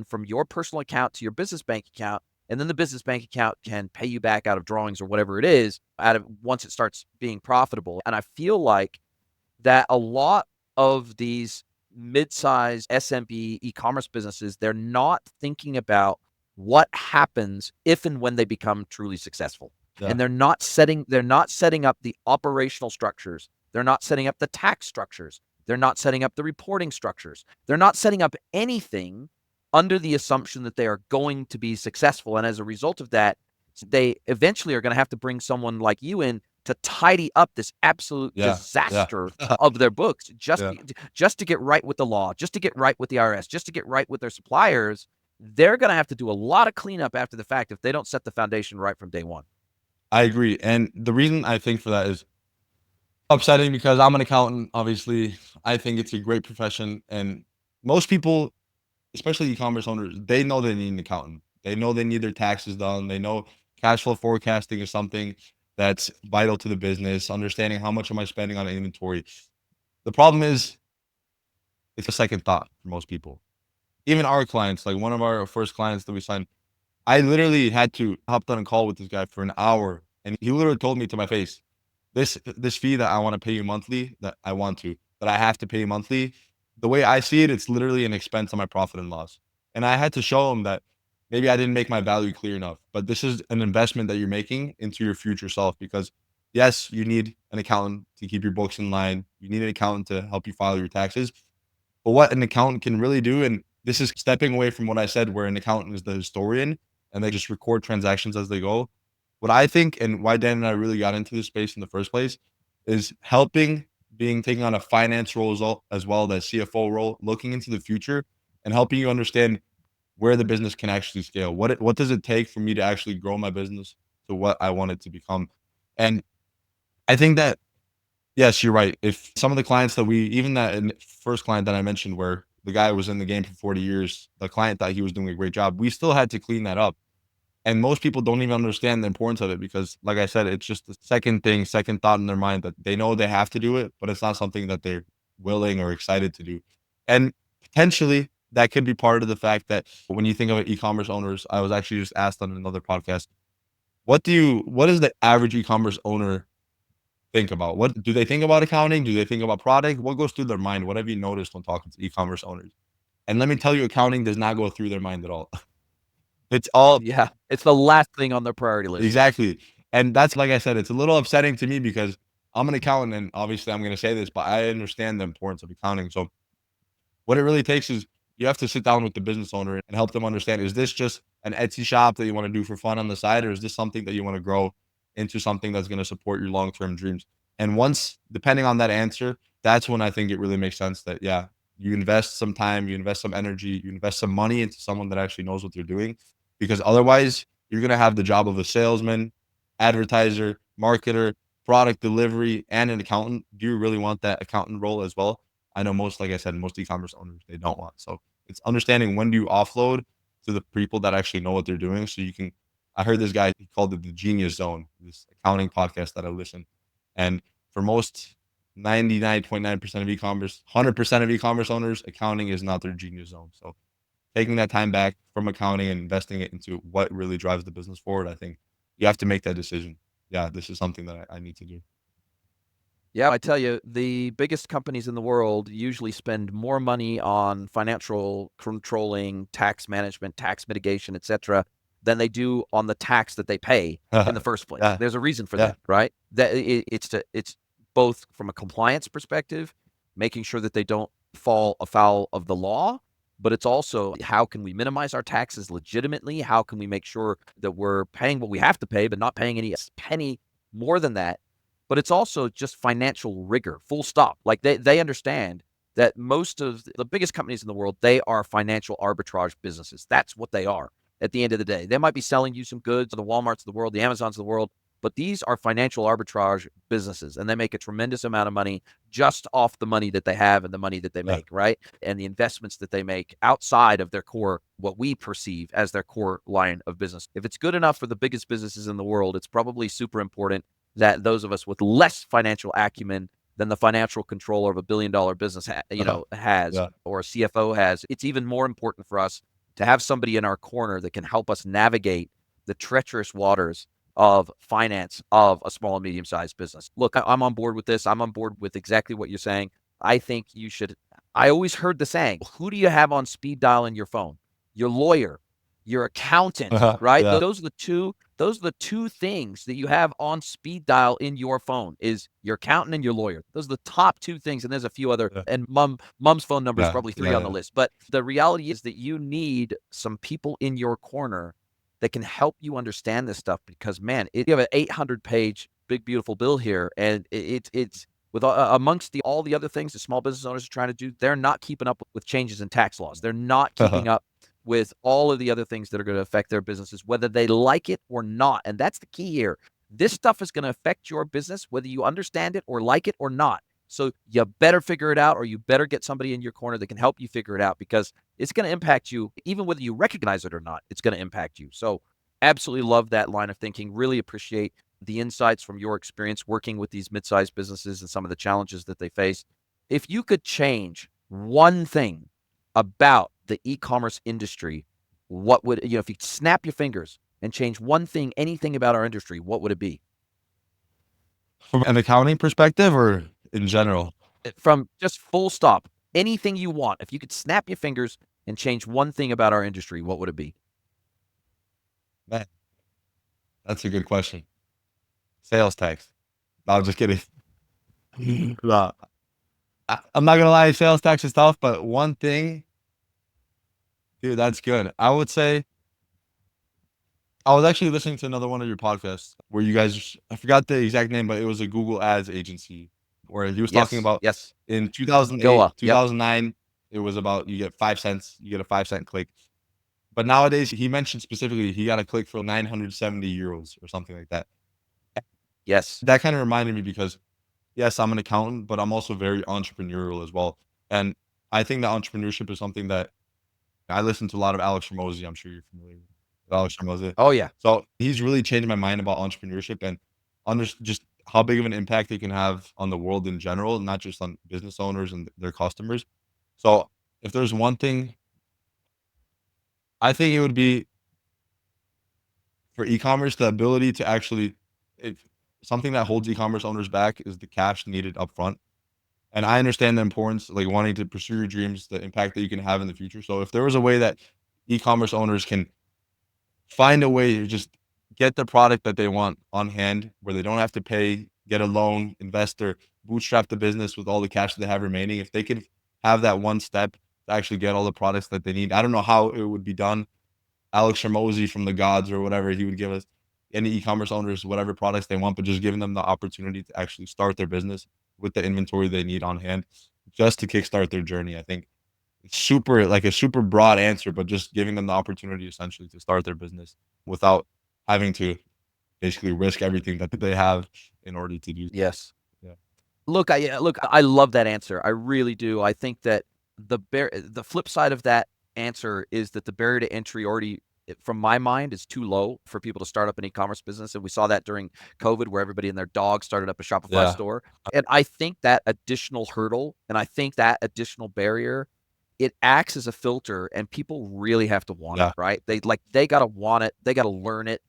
Speaker 1: from your personal account to your business bank account. And then the business bank account can pay you back out of drawings or whatever it is once it starts being profitable. And I feel like that a lot of these mid-size SMB e-commerce businesses, they're not thinking about what happens if and when they become truly successful.
Speaker 2: Yeah.
Speaker 1: And they're not setting up the operational structures. They're not setting up the tax structures. They're not setting up the reporting structures. They're not setting up anything under the assumption that they are going to be successful. And as a result of that, they eventually are going to have to bring someone like you in to tidy up this absolute disaster of their books just to get right with the law, just to get right with the IRS, just to get right with their suppliers. They're going to have to do a lot of cleanup after the fact if they don't set the foundation right from day one.
Speaker 2: I agree. And the reason I think for that is upsetting because I'm an accountant. Obviously, I think it's a great profession. And most people, especially e-commerce owners, they know they need an accountant. They know they need their taxes done. They know cash flow forecasting is something that's vital to the business, understanding how much am I spending on inventory. The problem is it's a second thought for most people. Even our clients, like one of our first clients that we signed, I literally had to hop on a call with this guy for an hour, and he literally told me to my face, this fee that I want to pay you monthly, that I have to pay you monthly. The way I see it, it's literally an expense on my profit and loss. And I had to show him that maybe I didn't make my value clear enough, but this is an investment that you're making into your future self because yes, you need an accountant to keep your books in line. You need an accountant to help you file your taxes. But what an accountant can really do, and this is stepping away from what I said, where an accountant is the historian and they just record transactions as they go. What I think and why Dan and I really got into this space in the first place is taking on a finance role as well as CFO role, looking into the future and helping you understand where the business can actually scale. What does it take for me to actually grow my business to what I want it to become? And I think that yes, you're right. If some of the clients that first client that I mentioned, where the guy was in the game for 40 years, the client thought he was doing a great job, we still had to clean that up. And most people don't even understand the importance of it because, like I said, it's just the second thought in their mind that they know they have to do it, but it's not something that they're willing or excited to do. And potentially that could be part of the fact that when you think of e-commerce owners, I was actually just asked on another podcast, what is the average e-commerce owner think about? What do they think about accounting? Do they think about product? What goes through their mind? What have you noticed when talking to e-commerce owners? And let me tell you, accounting does not go through their mind at all. It's all
Speaker 1: Yeah, it's the last thing on their priority list.
Speaker 2: exactly. And that's like I said, it's a little upsetting to me because I'm an accountant and obviously I'm going to say this, but I understand the importance of accounting. So what it really takes is you have to sit down with the business owner and help them understand, is this just an Etsy shop that you want to do for fun on the side, or is this something that you want to grow into something that's going to support your long-term dreams? And once, depending on that answer, that's when I think it really makes sense that, yeah, you invest some time, you invest some energy, you invest some money into someone that actually knows what they're doing. Because otherwise, you're going to have the job of a salesman, advertiser, marketer, product delivery, and an accountant. Do you really want that accountant role as well? I know like I said, most e-commerce owners, they don't want. So it's understanding when do you offload to the people that actually know what they're doing. So you can, I heard this guy, he called it the genius zone, this accounting podcast that I listen. And for most 99.9% of e-commerce, 100% of e-commerce owners, accounting is not their genius zone. So taking that time back from accounting and investing it into what really drives the business forward, I think you have to make that decision. Yeah, this is something that I need to do.
Speaker 1: Yeah, I tell you, the biggest companies in the world usually spend more money on financial controlling, tax management, tax mitigation, etc., than they do on the tax that they pay in the first place.
Speaker 2: Yeah.
Speaker 1: There's a reason for
Speaker 2: Yeah.
Speaker 1: that, right? It's both from a compliance perspective, making sure that they don't fall afoul of the law, but it's also how can we minimize our taxes legitimately? How can we make sure that we're paying what we have to pay, but not paying any penny more than that? But it's also just financial rigor, full stop. Like they understand that most of the biggest companies in the world, they are financial arbitrage businesses. That's what they are at the end of the day. They might be selling you some goods, the Walmarts of the world, the Amazons of the world, but these are financial arbitrage businesses, and they make a tremendous amount of money just off the money that they have and the money that they make, right? And the investments that they make outside of their core, what we perceive as their core line of business. If it's good enough for the biggest businesses in the world, it's probably super important that those of us with less financial acumen than the financial controller of $1 billion business, has,
Speaker 2: Yeah.
Speaker 1: or a CFO has. It's even more important for us to have somebody in our corner that can help us navigate the treacherous waters of finance of a small and medium-sized business. Look, I'm on board with this. I'm on board with exactly what you're saying. I think you should. I always heard the saying, who do you have on speed dial in your phone? Your lawyer, your accountant, right?
Speaker 2: Yeah.
Speaker 1: Those are the two things that you have on speed dial in your phone is your accountant and your lawyer. Those are the top two things. And there's a few other,
Speaker 2: Yeah.
Speaker 1: and mom's phone number is
Speaker 2: Yeah.
Speaker 1: probably three
Speaker 2: Yeah.
Speaker 1: on the list. But the reality is that you need some people in your corner that can help you understand this stuff because, man, you have an 800-page big, beautiful bill here. And it's with amongst all the other things that small business owners are trying to do, they're not keeping up with changes in tax laws. They're not keeping up with all of the other things that are going to affect their businesses, whether they like it or not. And that's the key here. This stuff is going to affect your business, whether you understand it or like it or not. So you better figure it out, or you better get somebody in your corner that can help you figure it out because it's going to impact you, even whether you recognize it or not. It's going to impact you. So absolutely love that line of thinking. Really appreciate the insights from your experience working with these mid-sized businesses and some of the challenges that they face. If you could change one thing about the e-commerce industry, what would, if you snap your fingers and change one thing, anything about our industry, what would it be?
Speaker 2: From an accounting perspective or in general?
Speaker 1: From just full stop, anything you want. If you could snap your fingers and change one thing about our industry, what would it be?
Speaker 2: Man, that's a good question. Sales tax. No, I'm just kidding. No, I'm not gonna lie, sales tax is tough, but one thing, dude, that's good. I would say I was actually listening to another one of your podcasts where you guys, I forgot the exact name, but it was a Google Ads agency where he was talking
Speaker 1: Yes,
Speaker 2: about
Speaker 1: yes.
Speaker 2: in 2008,
Speaker 1: Goa. Yep.
Speaker 2: 2009, it was about you get 5 cents, you get a 5-cent click. But nowadays, he mentioned specifically he got a click for 970 euros or something like that.
Speaker 1: Yes.
Speaker 2: That kind of reminded me because, yes, I'm an accountant, but I'm also very entrepreneurial as well. And I think that entrepreneurship is something that I listen to a lot of Alex Hormozy. I'm sure you're familiar with Alex Hormozy.
Speaker 1: Oh, yeah.
Speaker 2: So he's really changed my mind about entrepreneurship and just how big of an impact it can have on the world in general, not just on business owners and their customers. So if there's one thing, I think it would be for e-commerce, the ability to actually, if something that holds e-commerce owners back is the cash needed upfront. And I understand the importance, like wanting to pursue your dreams, the impact that you can have in the future. So if there was a way that e-commerce owners can find a way to just get the product that they want on hand, where they don't have to pay, get a loan, invest, or bootstrap the business with all the cash that they have remaining. If they could have that one step to actually get all the products that they need, I don't know how it would be done. Alex Hormozy from the gods or whatever, he would give us any e-commerce owners whatever products they want, but just giving them the opportunity to actually start their business with the inventory they need on hand just to kickstart their journey. I think it's super like a super broad answer, but just giving them the opportunity essentially to start their business without having to basically risk everything that they have in order to do.
Speaker 1: Yes.
Speaker 2: Yeah.
Speaker 1: Look, I love that answer. I really do. I think that the flip side of that answer is that the barrier to entry already, from my mind, is too low for people to start up an e-commerce business. And we saw that during COVID, where everybody and their dog started up a Shopify
Speaker 2: Yeah.
Speaker 1: store. And I think that additional hurdle and I think that additional barrier, it acts as a filter, and people really have to want it,
Speaker 2: Yeah.
Speaker 1: right? They gotta want it, they gotta learn it.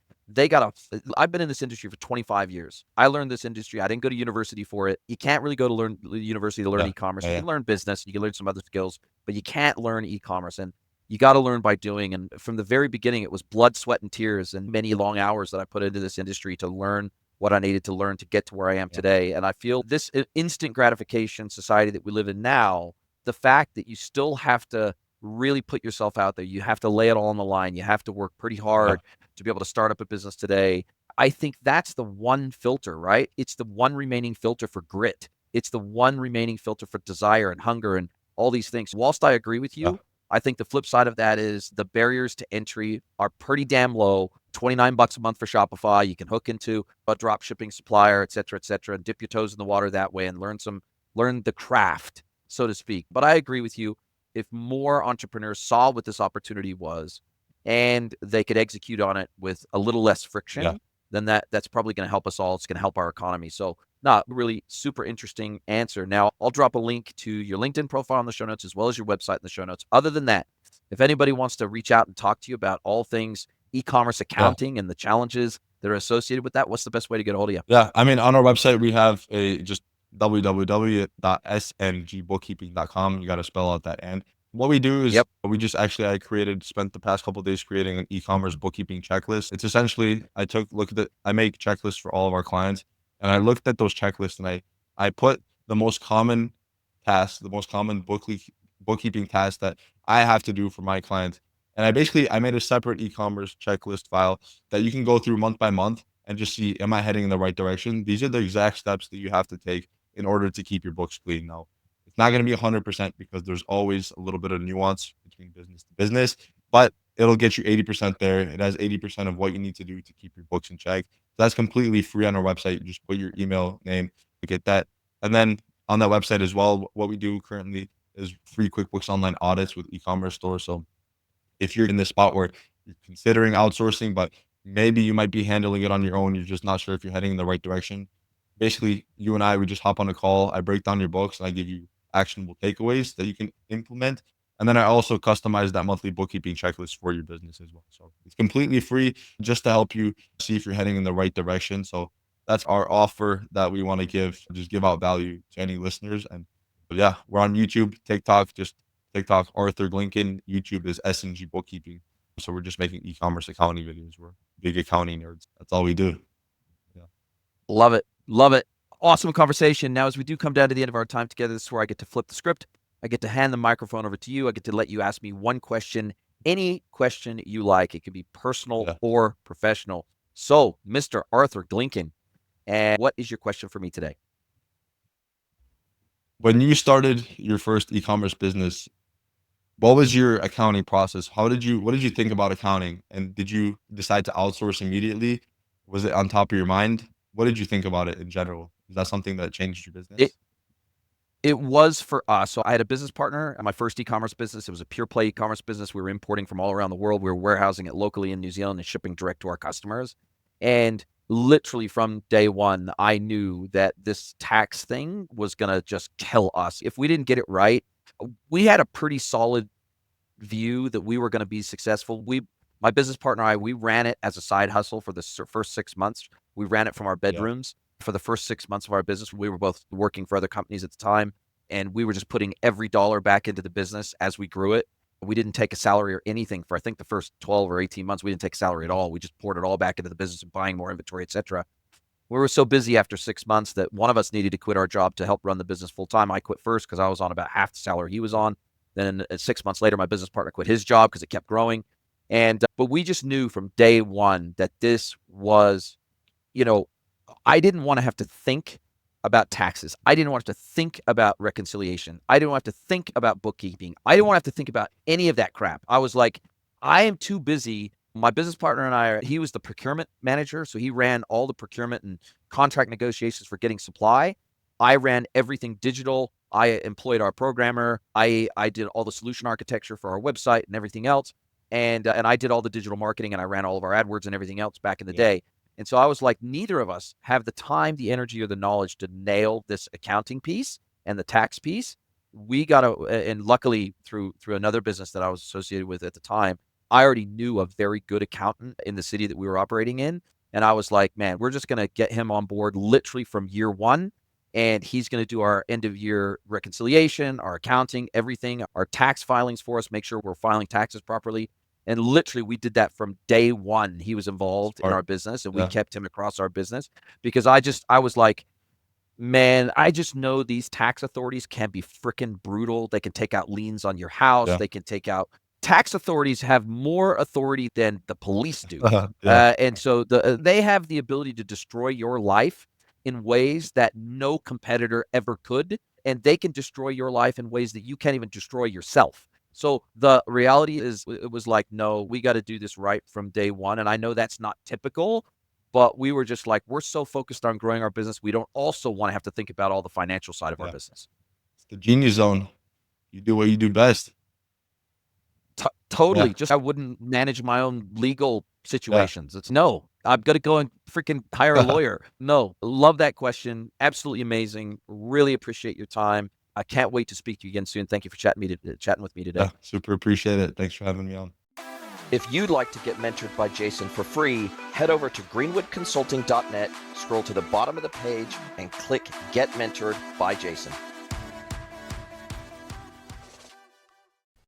Speaker 1: I've been in this industry for 25 years. I learned this industry. I didn't go to university for it. You can't really go to university to learn
Speaker 2: Yeah.
Speaker 1: e-commerce.
Speaker 2: Yeah.
Speaker 1: You
Speaker 2: Yeah.
Speaker 1: can learn business, you can learn some other skills, but you can't learn e-commerce. And you got to learn by doing. And from the very beginning, it was blood, sweat, and tears and many long hours that I put into this industry to learn what I needed to learn to get to where I am
Speaker 2: Yeah.
Speaker 1: today. And I feel this instant gratification society that we live in now, the fact that you still have to really put yourself out there, you have to lay it all on the line, you have to work pretty
Speaker 2: Yeah.
Speaker 1: hard to be able to start up a business today. I think that's the one filter, right? It's the one remaining filter for grit. It's the one remaining filter for desire and hunger and all these things. Whilst I agree with
Speaker 2: Yeah.
Speaker 1: you, I think the flip side of that is the barriers to entry are pretty damn low. 29 bucks a month for Shopify. You can hook into a drop shipping supplier, et cetera, and dip your toes in the water that way and learn the craft, so to speak. But I agree with you. If more entrepreneurs saw what this opportunity was and they could execute on it with a little less
Speaker 2: Yeah.
Speaker 1: friction, then that's probably going to help us all. It's going to help our economy. So, not really super interesting answer. Now, I'll drop a link to your LinkedIn profile in the show notes as well as your website in the show notes. Other than that, if anybody wants to reach out and talk to you about all things e-commerce accounting and the challenges that are associated with that, what's the best way to get a hold of you?
Speaker 2: Yeah, I mean, on our website, we have a just www.sngbookkeeping.com. You got to spell out that and. What we do is
Speaker 1: Yep.
Speaker 2: we just actually spent the past couple of days creating an e-commerce bookkeeping checklist. It's essentially I make checklists for all of our clients, and I looked at those checklists and I put the most common tasks, the most common bookkeeping tasks that I have to do for my clients. And I made a separate e-commerce checklist file that you can go through month by month and just see, am I heading in the right direction? These are the exact steps that you have to take in order to keep your books clean. Now, it's not going to be 100% because there's always a little bit of nuance between business to business, but it'll get you 80% there. It has 80% of what you need to do to keep your books in check. That's completely free on our website. You just put your email name to get that. And then on that website as well, what we do currently is free QuickBooks Online audits with e-commerce stores. So if you're in this spot where you're considering outsourcing, but maybe you might be handling it on your own, you're just not sure if you're heading in the right direction. Basically, you and I, we just hop on a call. I break down your books and I give you actionable takeaways that you can implement. And then I also customize that monthly bookkeeping checklist for your business as well. So it's completely free just to help you see if you're heading in the right direction. So that's our offer that we want to just give out value to any listeners. And but yeah, we're on YouTube, TikTok, Arthur GLINKIN. YouTube is S&G Bookkeeping. So we're just making e-commerce accounting videos. We're big accounting nerds. That's all we do. Yeah.
Speaker 1: Love it. Love it. Awesome conversation. Now, as we do come down to the end of our time together, this is where I get to flip the script. I get to hand the microphone over to you. I get to let you ask me one question, any question you like. It could be personal or professional. So, Mr. Arthur GLINKIN, and what is your question for me today?
Speaker 2: When you started your first e-commerce business, what was your accounting process? What did you think about accounting? And did you decide to outsource immediately? Was it on top of your mind? What did you think about it in general? Is that something that changed your
Speaker 1: It
Speaker 2: business?
Speaker 1: it was for us. So I had a business partner at my first e-commerce business. It was a pure play e-commerce business. We were importing from all around the world. We were warehousing it locally in New Zealand and shipping direct to our customers. And literally from day one, I knew that this tax thing was going to just kill us. If we didn't get it right, we had a pretty solid view that we were going to be successful. My business partner and I, we ran it as a side hustle for the first 6 months. We ran it from our bedrooms for the first 6 months of our business. We were both working for other companies at the time, and we were just putting every dollar back into the business as we grew it. We didn't take a salary or anything for, I think, the first 12 or 18 months. We didn't take a salary at all. We just poured it all back into the business and buying more inventory, etc. We were so busy after 6 months that one of us needed to quit our job to help run the business full time. I quit first because I was on about half the salary he was on. Then 6 months later, my business partner quit his job because it kept growing. But we just knew from day one that this was, I didn't want to have to think about taxes. I didn't want to think about reconciliation. I didn't want to think about bookkeeping. I didn't want to have to think about any of that crap. I was like, I am too busy. My business partner and I, he was the procurement manager. So he ran all the procurement and contract negotiations for getting supply. I ran everything digital. I employed our programmer. I did all the solution architecture for our website and everything else. And I did all the digital marketing, and I ran all of our AdWords and everything else back in the day. And so I was like, neither of us have the time, the energy, or the knowledge to nail this accounting piece and the tax piece. We got to, and luckily through another business that I was associated with at the time, I already knew a very good accountant in the city that we were operating in. And I was like, man, we're just going to get him on board literally from year one. And he's going to do our end of year reconciliation, our accounting, everything, our tax filings for us, make sure we're filing taxes properly. And literally, we did that from day one. He was involved in our business, and we kept him across our business because I was like, man, I just know these tax authorities can be freaking brutal. They can take out liens on your house. They can take out tax authorities have more authority than the police do. And so they have the ability to destroy your life in ways that no competitor ever could. And they can destroy your life in ways that you can't even destroy yourself. So the reality is, it was like, no, we got to do this right from day one. And I know that's not typical, but we were just like, we're so focused on growing our business. We don't also want to have to think about all the financial side of our business.
Speaker 2: It's the genius zone. You do what you do best.
Speaker 1: Totally. Just I wouldn't manage my own legal situations. It's no, I'm going to go and freaking hire a lawyer. No, love that question. Absolutely amazing. Really appreciate your time. I can't wait to speak to you again soon. Thank you for chatting with me today.
Speaker 2: Super appreciate it. Thanks for having me on.
Speaker 1: If you'd like to get mentored by Jason for free, head over to greenwoodconsulting.net, scroll to the bottom of the page, and click Get Mentored by Jason.